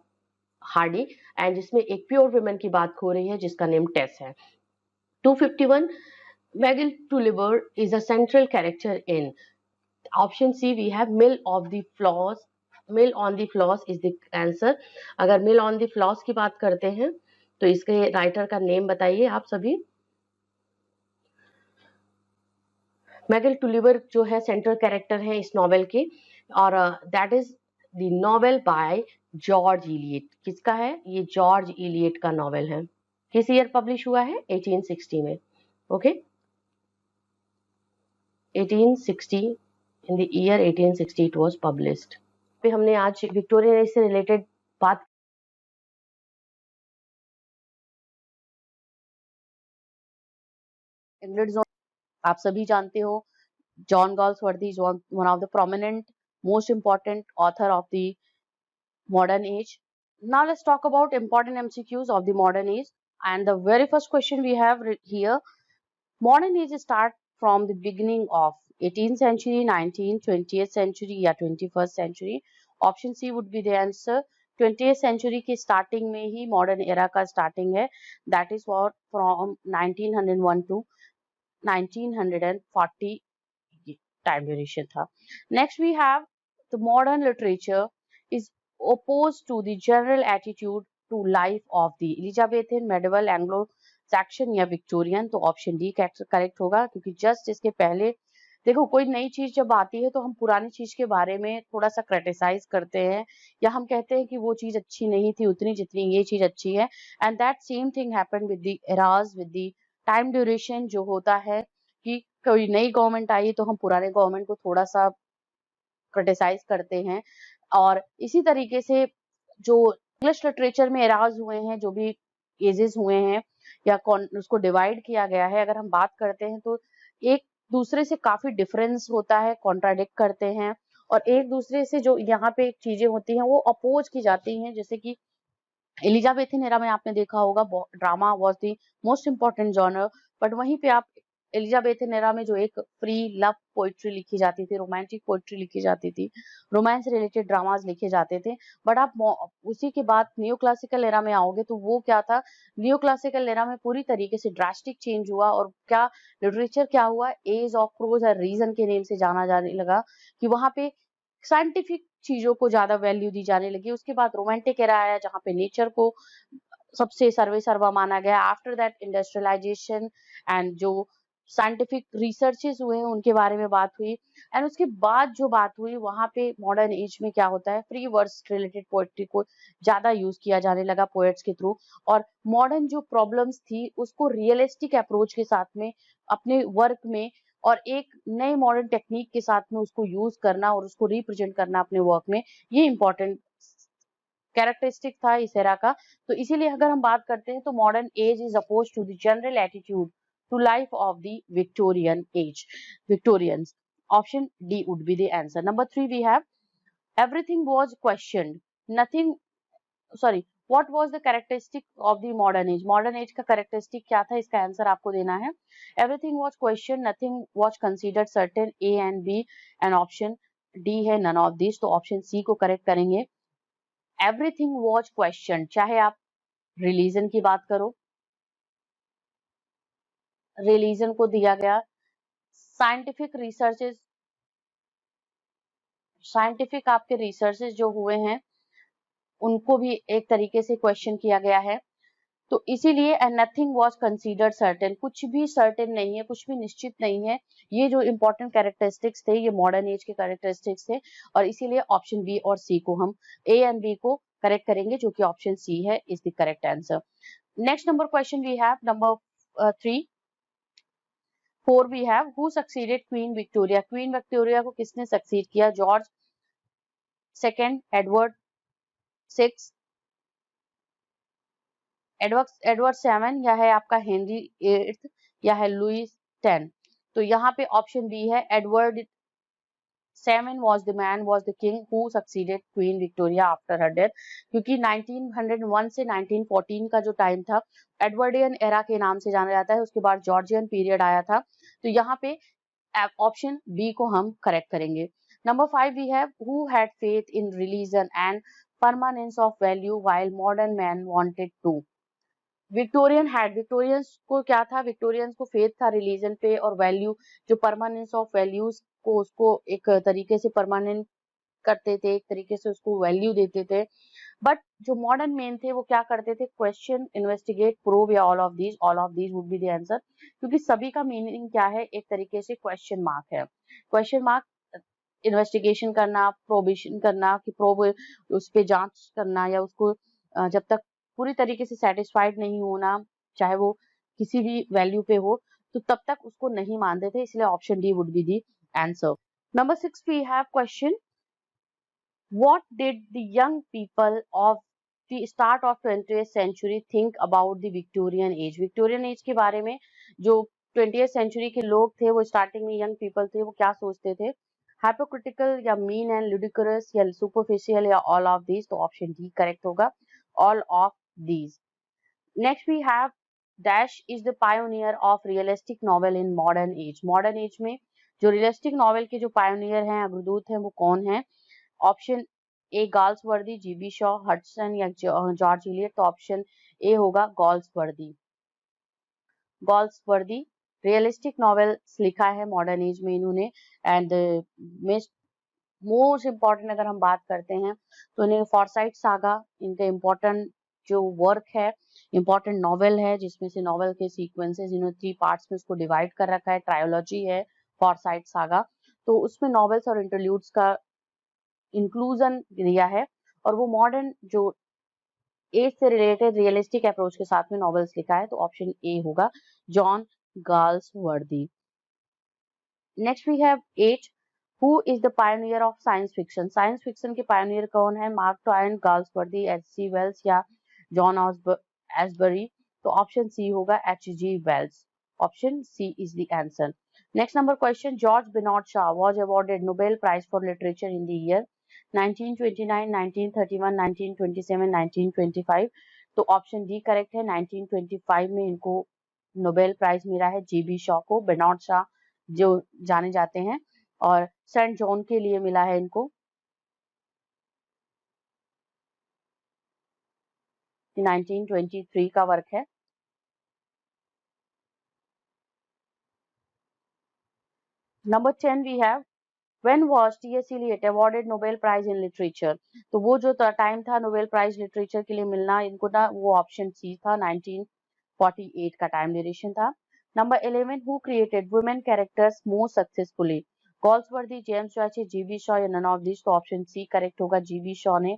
Hardy एंड जिसमें एक प्योर वुमेन की बात हो रही है जिसका नेम टेस है. 251. Maggie Tulliver is a central character in. Option C we have Mill of the Floss. Mill on the Floss is the answer. अगर मिल ऑन द फ्लॉस की बात करते हैं तो इसके राइटर का नेम बताइए आप सभी. मैगिल टूलिवर जो है सेंट्रल कैरेक्टर है इस नॉवेल के और that is the novel by George Eliot. किसका है ये? जॉर्ज इलियट का नॉवेल है. किस ईयर पब्लिश हुआ है? 1860 में. Okay 1860. in the year 1860 it was published. पे हमने आज विक्टोरियन एज से रिलेटेड बात. इंग्लैंड जोन आप सभी जानते हो. John Galsworthy is one of the prominent, most important author of the modern age. Now let's talk about important MCQs of the modern age. And the very first question we have here: modern age start from the beginning of 18th century, 19th, 20th century या 21st century. Option C would be the answer. 20th century की starting में ही modern era का starting है. That is for from 1901 to 1940 time duration था. Next we have the modern literature is opposed to the general attitude to life of the Elizabethan, medieval, Anglo section या Victorian. तो option D correct होगा क्योंकि just इसके पहले देखो कोई नई चीज जब आती है तो हम पुरानी चीज के बारे में थोड़ा सा क्रिटिसाइज करते हैं या हम कहते हैं कि वो चीज अच्छी नहीं थी उतनी जितनी ये चीज अच्छी है. And that same thing happened with the eras, with the time duration. जो होता है कि कोई नई गवर्नमेंट आई तो हम पुराने गवर्नमेंट को थोड़ा सा क्रिटिसाइज करते हैं. और इसी तरीके से जो इंग्लिश लिटरेचर में एराज हुए हैं, जो भी एजेस हुए हैं या उसको डिवाइड किया गया है, अगर हम बात करते हैं तो एक दूसरे से काफी डिफरेंस होता है, कॉन्ट्राडिक्ट करते हैं और एक दूसरे से जो यहाँ पे चीजें होती हैं वो अपोज की जाती हैं. जैसे कि एलिजाबेथन एरा में आपने देखा होगा drama was the most important genre. But वहीं पे आप एलिजाबेथन एरा में जो एक फ्री लव पोइट्री लिखी जाती थी, रोमांटिक पोइट्री लिखी जाती थी, रोमांस रिलेटेड ड्रामास लिखे जाते थे. बट आप उसी के बाद नियो क्लासिकल एरा में आओगे तो वो क्या था? नियो क्लासिकल एरा में पूरी तरीके से ड्रास्टिक चेंज हुआ और क्या लिटरेचर क्या हुआ? एज ऑफ प्रोज और रीजन के नेम से जाना जाने लगा कि वहां पे साइंटिफिक चीजों को ज्यादा वैल्यू दी जाने लगी. उसके बाद रोमांटिक एरा आया जहाँ पे नेचर को सबसे सर्वे सर्वा माना गया. आफ्टर दैट इंडस्ट्रियलाइजेशन एंड जो साइंटिफिक रिसर्चेस हुए हैं उनके बारे में बात हुई. एंड उसके बाद जो बात हुई वहां पे मॉडर्न एज में क्या होता है? फ्री वर्ड्स रिलेटेड पोएट्री को ज्यादा यूज किया जाने लगा पोएट्स के थ्रू. और मॉडर्न जो प्रॉब्लम्स थी उसको रियलिस्टिक अप्रोच के साथ में अपने वर्क में और एक नए मॉडर्न टेक्निक के साथ में उसको यूज करना और उसको रिप्रेजेंट करना अपने वर्क में, ये इंपॉर्टेंट कैरेक्टरिस्टिक था इस एरा का. तो इसीलिए अगर हम बात करते हैं तो modern age is oppose to the general attitude to life of the Victorian age, Victorians. Option D would be the answer. Number 3 we have everything was questioned, nothing sorry what was the characteristic of the modern age. Modern age का characteristic क्या था? इसका answer आपको देना है. Everything was question, nothing was considered certain, A and B. And option D है none of this. तो option C को करेक्ट करेंगे. एवरीथिंग वॉज क्वेश्चन, चाहे आप रिलीजन की बात करो, रिलीजन को दिया गया, साइंटिफिक रिसर्चेस, साइंटिफिक आपके रिसर्चेस जो हुए हैं उनको भी एक तरीके से क्वेश्चन किया गया है. तो इसीलिए and nothing was considered certain, कुछ भी सर्टेन नहीं है, कुछ भी निश्चित नहीं है. ये जो इंपॉर्टेंट कैरेक्टरिस्टिक्स थे ये मॉडर्न एज के कैरेक्टरिस्टिक्स थे और इसीलिए ऑप्शन बी और सी को हम ए एंड बी को करेक्ट करेंगे जो कि ऑप्शन सी है is the correct answer. Next number question we have number 3. 4 we have who succeeded Queen Victoria. Queen Victoria को किसने सक्सीड किया? George second, Edward six, Edward seven, या है आपका हेनरी एट्थ, या है लुइस 10। तो यहाँ पे ऑप्शन बी है Edward seven was the king who succeeded Queen Victoria after her death, क्योंकि 1901 से 1914 का जो टाइम था एडवर्डियन एरा के नाम से जाना जाता है, उसके बाद जॉर्जियन पीरियड आया था। तो यहाँ पे ऑप्शन बी को हम करेक्ट करेंगे। Number 5 we have who had faith in religion and permanence of value while modern man wanted to. Victorians को क्या था? विक्टोरियंस को फेथ था रिलीजन पे और वैल्यू, जो परमानेंस ऑफ वैल्यूज को उसको एक तरीके से परमानेंट करते थे, एक तरीके से उसको वैल्यू देते थे। बट जो मॉडर्न मैन थे वो क्या करते थे? क्वेश्चन, इन्वेस्टिगेट, प्रूव या all of these would be the answer, क्योंकि सभी का मीनिंग क्या है? एक तरीके से क्वेश्चन मार्क है। क्वेश्चन मार्क इन्वेस्टिगेशन करना, प्रोबिशन करना, कि प्रोब उस पे जांच करना, या उसको जब तक पूरी तरीके से सेटिस्फाइड नहीं होना, चाहे वो किसी भी वैल्यू पे हो, तो तब तक उसको नहीं मानते थे। इसलिए option D would be the answer. Number 6 we have question what did the young people of the start of 20th century think about the Victorian age? Victorian age के बारे में जो 20th century के लोग थे, वो स्टार्टिंग में young people थे, वो क्या सोचते थे? हाइपोक्रिटिकल या मीन एंड लुडिकुलस या सुपरफिशियल या ऑल ऑफ दीज? तो ऑप्शन डी करेक्ट होगा, all of these. Next we have dash is the pioneer of realistic novel in modern age. Modern age में जो रियलिस्टिक नॉवेल के जो पायोनियर हैं, अग्रदूत हैं, वो कौन है? ऑप्शन ए गाल्सवर्दी, जीबी शॉ, हडसन या जॉर्ज इलियट? तो ऑप्शन ए होगा गाल्सवर्दी। गाल्सवर्दी रियलिस्टिक नॉवेल्स लिखा है मॉडर्न एज में इन्होंने। एंड मोस्ट इम्पॉर्टेंट अगर हम बात करते हैं तो इन्हें फॉरसाइट सागा इनका इम्पोर्टेंट जो वर्क है, इम्पोर्टेंट नॉवेल है, जिसमें से नॉवेल के सीक्वेंसेस इन्होंने 3 पार्ट्स में उसको डिवाइड कर रखा है। ट्रायोलॉजी है फॉरसाइट सागा, तो उसमें नॉवेल्स और इंटरल्यूड्स का इंक्लूजन दिया है, और वो मॉडर्न जो एज से रिलेटेड रियलिस्टिक अप्रोच के साथ में नॉवेल्स लिखा है। तो ऑप्शन ए होगा John Galsworthy. Next we have 8 who is the pioneer of science fiction. Science fiction के पायोनियर कौन है? Mark Twain, Galsworthy, H G. Wells या जॉन एस्बरी? तो ऑप्शन सी होगा H G. Wells. Option C is the answer. Next number question, George Bernard Shaw was awarded Nobel prize for literature in the year 1929, 1931, 1927, 1925? तो option D correct है। 1925 में इनको Nobel prize मिला है, GB Shaw को। Bernard Shaw जो जाने जाते हैं, और सेंट जॉन के लिए मिला है इनको 1923 का वर्क है। Number 10 we have when was T S. Eliot awarded Nobel prize in literature. तो वो जो टाइम था नोबेल प्राइज लिटरेचर के लिए मिलना इनको ना, वो ऑप्शन सी था, 1948 का टाइम ड्यूरेशन था। Number 11 who created women characters most successfully? Galsworthy, James Joyce, G B Shaw या नन ऑफ दिस? तो ऑप्शन सी करेक्ट होगा, जीबी शॉ ने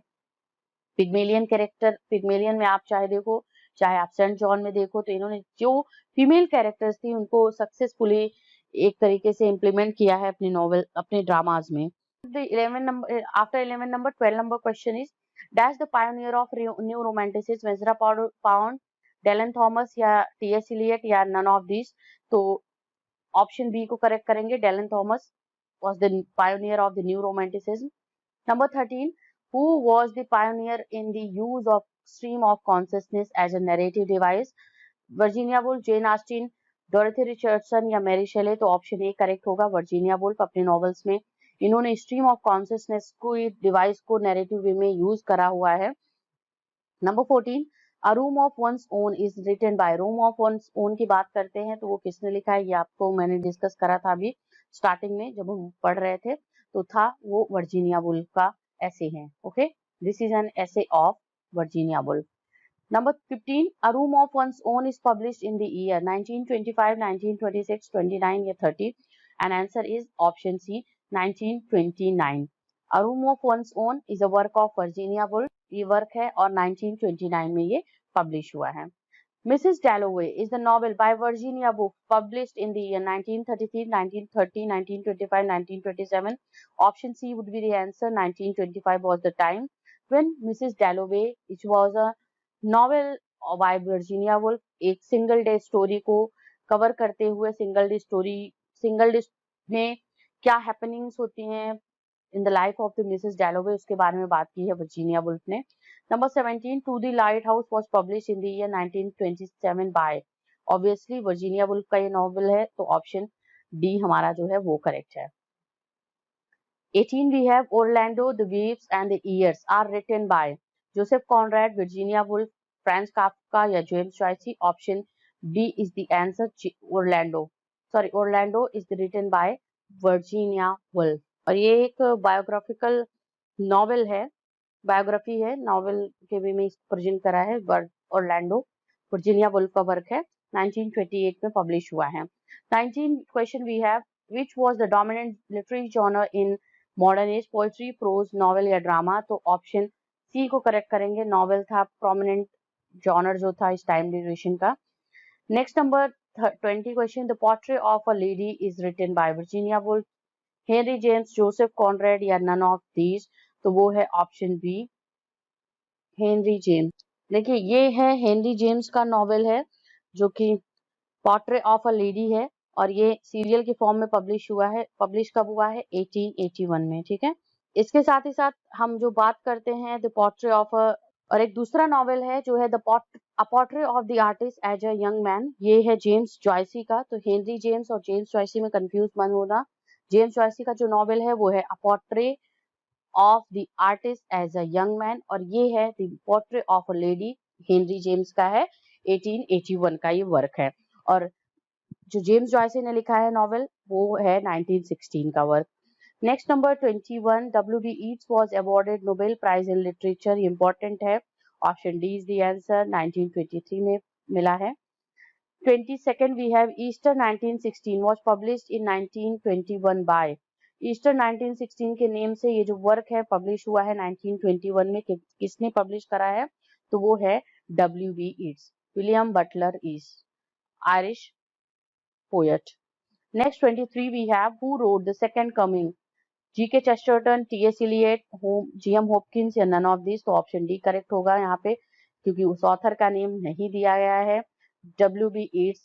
पिग्मेलियन कैरेक्टर, पिग्मेलियन में आप चाहे देखो, चाहे आप सेंट जॉन में देखो, तो इन्होंने जो फीमेल कैरेक्टर्स थी उनको सक्सेसफुली एक तरीके से इम्प्लीमेंट किया है अपने नॉवेल, अपने ड्रामाज में। 11 number after 11 number 12 number question is dash the pioneer of new romanticism? Ezra pound, Dillon Thomas या टी.एस. इलियट या नन ऑफ दिस? तो ऑप्शन बी को करेक्ट करेंगे, Dillon Thomas was the pioneer of the new romanticism. Number 13 who was the pioneer in the use of stream of consciousness as a narrative device? Virginia Woolf, Jane Austen, Dorothy Richardson या Mary Shelley? तो option A correct होगा, Virginia Woolf. अपने novels में इन्होंने stream of consciousness को, device को narrative way में use करा हुआ है। Number 14 a room of one's own is written by. Room of one's own की बात करते हैं तो वो किसने लिखा है? ये आपको मैंने डिस्कस करा था अभी स्टार्टिंग में जब हम पढ़ रहे थे, तो था वो वर्जीनिया वुल्फ का ऐसे है। ओके, दिस इज एन ऐसे of Virginia Woolf. Number 15 A Room of One's Own is published in the year 1925, 1926, 29 या 30? And answer is option C, 1929. A Room of One's Own is a work of Virginia Woolf. ये work है और 1929 में ये publish हुआ है। Mrs. Dalloway is the novel by Virginia Woolf published in the year 1933, 1930, 1925, 1927. Option C would be the answer. 1925 was the time when Mrs. Dalloway, which was a novel by Virginia Woolf, एक single day story को cover करते हुए single day में क्या happenings होती हैं in the life of the Mrs Dalloway, उसके बारे में बात की है वर्जीनिया वुल्फ ने. Number 17, to the lighthouse was publish in the year 1927 by. Obviously Virginia Woolf का ये नॉवल है, तो ऑप्शन डी हमारा जो है वो करेक्ट है. 18 we have Orlando, The Waves and the Years are written by Joseph Conrad, Virginia Woolf, Franz Kafka या James Joyce. Option B is the answer. Orlando is written by Virginia Woolf. और ये एक biographical novel है, biography है, novel के way में present करा है. ऑर्लैंडो वर्जीनिया वुल्फ का वर्क है, 1928 में पब्लिश हुआ है. 19 question we have, which was the dominant literary genre in modern age, poetry, prose, novel या ड्रामा. तो ऑप्शन सी को करेक्ट करेंगे. नॉवेल था प्रोमिनेंट जॉनर जो था इस टाइम ड्यूरेशन का. Next number 20 question, the portrait of a lady is written by Virginia Woolf, Henry James, Joseph Conrad या नन ऑफ दीज. तो वो है ऑप्शन बी, हेनरी जेम्स. देखिए ये है हेनरी जेम्स का नॉवेल है जो कि पोर्ट्रेट ऑफ अ लेडी है और ये सीरियल के फॉर्म में पब्लिश कब हुआ है, 1881 में. ठीक है, इसके साथ ही साथ हम जो बात करते हैं द पोर्ट्रेट ऑफ अ, और एक दूसरा नॉवेल है जो है the portrait of the artist as a young man, ये है जेम्स जॉयसी का. तो हेनरी जेम्स और जेम्स जॉयसी में कंफ्यूज मत होना. जेम्स जॉयसी का जो नॉवेल है वो है a portrait of the artist as a young man और ये है the portrait of a lady, Henry James का है, 1881 का ये वर्क है. और जो जेम्स जॉयसी ने लिखा है नॉवेल वो है 1916 का work. Next number 21, W.B. Yeats was awarded Nobel Prize in Literature. ये इंपॉर्टेंट है, option D is the answer. 1923 में मिला है. 22nd we have Easter 1916 was published in 1921 by. Easter 1916 के नेम से ये जो वर्क है पब्लिश हुआ है 1921 में. किसने पब्लिश करा है, तो वो है W.B. Yeats. विलियम बटलर ईस्ट, Irish poet. Next 23 we have who wrote the second coming. G.K. Chesterton, T.S. Eliot, G.M. Hopkins या नन ऑफ दिस. तो ऑप्शन डी करेक्ट होगा यहाँ पे क्योंकि उस ऑथर का नेम नहीं दिया गया है. W.B. Yeats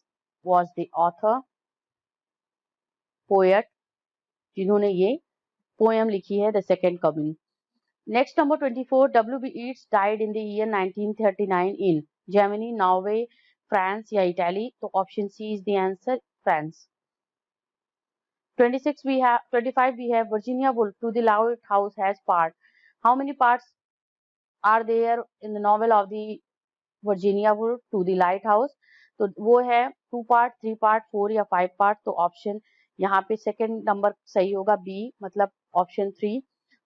was the author, poet, जिन्होंने ये पोएम लिखी है the second coming. Next number 24, W.B. Yeats died in the year 1939 in Germany, Norway, France या इटाली. तो option C is the answer, France. 25 we have Virginia Woolf to the Lighthouse has part. How many parts are there in the novel of the Virginia Woolf to the Lighthouse? तो वो है 2 part, 3 part, 4 या 5 part. तो option यहाँ पे second number सही होगा, B, मतलब ऑप्शन 3.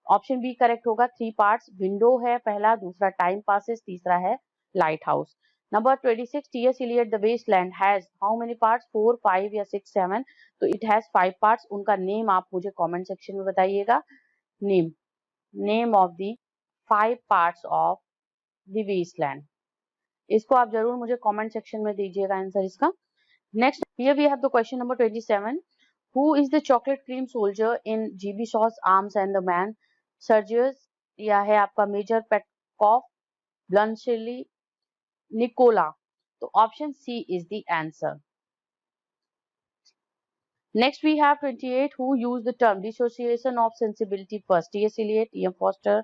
ऑप्शन बी करेक्ट होगा. 3 पार्ट्स, विंडो है पहला, दूसरा टाइम पासेस, तीसरा है light house. Number 26, T.S. Eliot The Wasteland has how many parts? 4, 5 या 6, 7. तो इट हैज 5 पार्ट्स. उनका नेम आप मुझे कमेंट सेक्शन में बताइएगा. Name of the 5 parts of the Waste Land, इसको आप जरूर मुझे कमेंट सेक्शन में दीजिएगा आंसर इसका. Next here we have the question number 27, who is the chocolate cream soldier in GB Shaw's Arms and the Man. Sergius या है आपका मेजर पेटकॉफ, ब्लंशली, निकोला. तो option C is the answer. Next we have 28, who used the term dissociation of sensibility first. T.S. Eliot, E.M. Foster,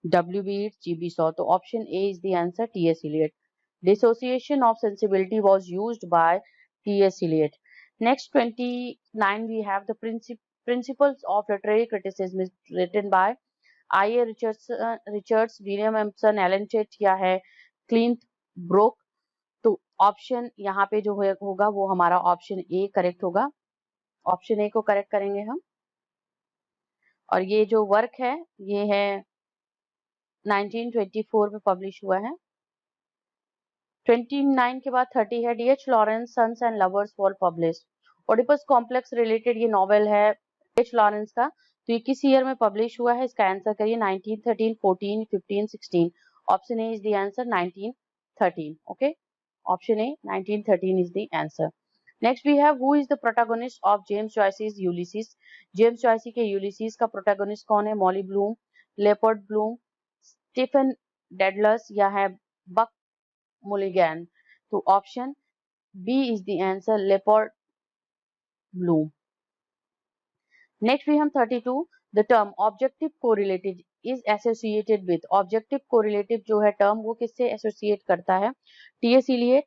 W.B. Yeats, G.B. Shaw. So option A is the answer, T.S. Eliot. Dissociation of sensibility was used by T.S. Eliot. Next 29 we have the principles of literary criticism is written by I.A. Richards, William Empson, Alan Tate या है Clint broke. तो option यहाँ पे जो होगा वो हमारा option A correct होगा. ऑप्शन ए को करेक्ट करेंगे हम. और ये जो वर्क है ये है 1924 में पब्लिश हुआ है. 29 के बाद 30 है D.H. Lawrence Sons and Lovers for publish. Oedipus complex related ये नॉवेल है D.H. लॉरेंस का. तो ये किस ईयर में पब्लिश हुआ है, इसका आंसर करिए. 1913, 14, 15, 16. Option A is the answer, 1913. Okay, Option A, 1913 is the answer. Next we have, who is the protagonist of James Joyce's Ulysses? James Joyce के Ulysses का protagonist कौन है? Molly Bloom, Leopold Bloom, Stephen Dedalus या है Buck Mulligan? तो option B is the answer, Leopold Bloom. Next we have 32. The term objective correlative is associated with. Objective correlative जो है term वो किससे associate करता है? T.S. Eliot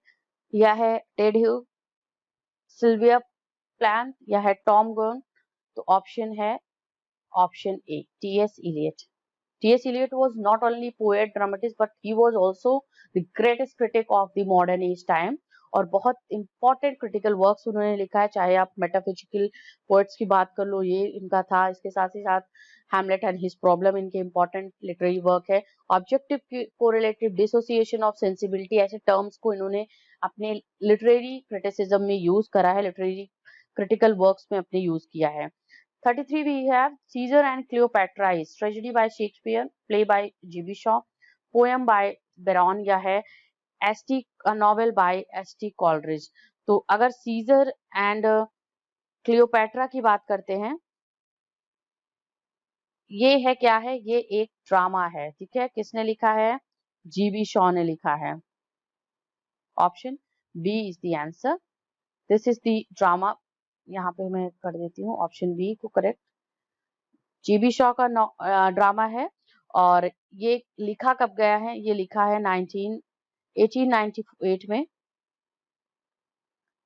या है Ted Hughes, Sylvia Plath या है Tom Gunn? तो ऑप्शन है option A, T.S. Eliot. T.S. Eliot was not only poet, dramatist, but he was also the greatest critic of the modern age time. और बहुत important critical works उन्होंने लिखा है, चाहे आप मेटाफिजिकल पोएट्स की बात कर लो, ये इनका था, इसके साथ ही साथ हैमलेट एंड हिज प्रॉब्लम इनके इंपॉर्टेंट लिटरेरी वर्क है. Objective correlative, dissociation of sensibility, ऐसे टर्म्स को इन्होंने अपने लिटरेरी क्रिटिसिज्म में यूज करा है, लिटरेरी क्रिटिकल वर्क्स में अपने यूज किया है. 33 we have Caesar and Cleopatra is tragedy by Shakespeare, play by G.B. Shaw, poem by Byron या है novel by S.T. Coleridge. तो अगर सीजर एंड क्लियोपैट्रा की बात करते हैं, ये है क्या है? ये एक ड्रामा है, ठीक है. किसने लिखा है? G.B. Shaw ने लिखा है. Option B is the answer. This is the drama. यहाँ पे मैं कर देती हूँ ऑप्शन बी को करेक्ट. G.B. Shaw का ड्रामा है और ये लिखा कब गया है? ये लिखा है 1898 में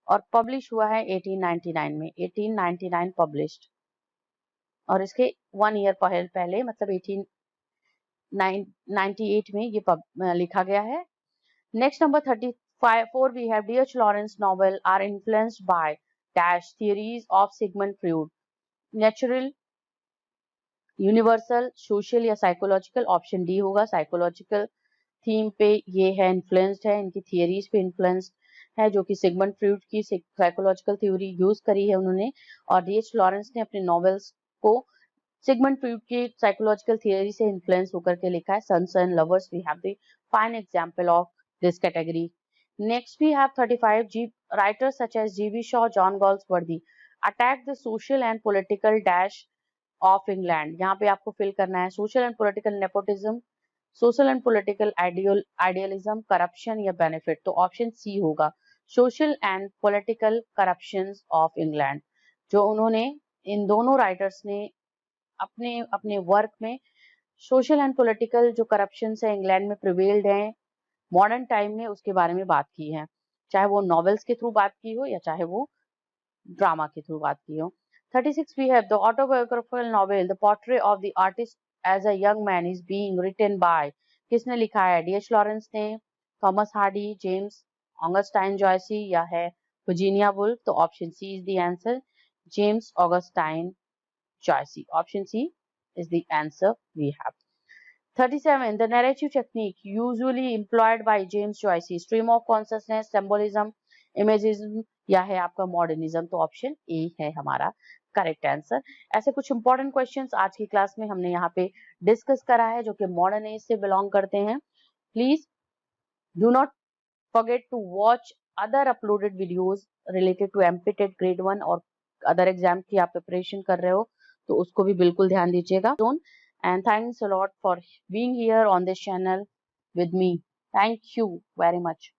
और पब्लिश हुआ है 1899 में. 1899 पब्लिश्ड और इसके 1 ईयर पहले मतलब 1898 में ये लिखा गया है. Next number 34 we have D.H. Lawrence novel are influenced by dash theories of Sigmund Freud. Natural, universal, social या साइकोलॉजिकल? ऑप्शन डी होगा, साइकोलॉजिकल थीम पे ये है, इन्फ्लुएंस्ड है, इनकी थियरीज पे इन्फ्लुएंस्ड है, जो कि सिगमंड फ्रूड की साइकोलॉजिकल थ्योरी यूज करी है उन्होंने. और डी.एच. लॉरेंस ने अपने नॉवेल्स को सिगमंड फ्रूड की साइकोलॉजिकल थियरी से इन्फ्लुएंस होकर के लिखा है. Sons and Lovers we have the fine example of this category. Next we have 35. Writers such as G.B. Shaw, John Galsworthy attack the social and political dash of England. यहाँ पे आपको fill करना है social and political nepotism, social and political idealism, corruption या benefit? तो option C होगा, social and political corruption of England. जो उन्होंने, इन दोनों राइटर्स ने अपने अपने वर्क में सोशल एंड पॉलिटिकल जो करप्शन है इंग्लैंड में प्रिवेल्ड हैं मॉडर्न टाइम में, उसके बारे में बात की है, चाहे वो नॉवेल्स के थ्रू बात की हो या चाहे वो ड्रामा के थ्रू बात की हो. 36 we have the autobiographical novel The Portrait of the Artist as a Young Man is being written by. किसने लिखा है? D.H. लॉरेंस ने, Thomas Hardy, James Augustine Joyce या है वर्जीनिया वुल्फ? तो option C is the answer, James Augustine Joyce. Option C is the answer we have. 37 the narrative technique usually employed by James Joyce, stream of consciousness, symbolism, imagism या है आपका modernism? तो option A है हमारा correct answer. ऐसे कुछ important questions आज की क्लास में हमने यहाँ पे डिस्कस करा है जो कि मॉडर्न एज से बिलोंग करते हैं. Please do not forget to watch other uploaded videos related to MPTET grade 1 और अदर एग्जाम की आप प्रिपरेशन कर रहे हो तो उसको भी बिल्कुल ध्यान दीजिएगा. And thanks a lot for being here on this channel with me. Thank you very much.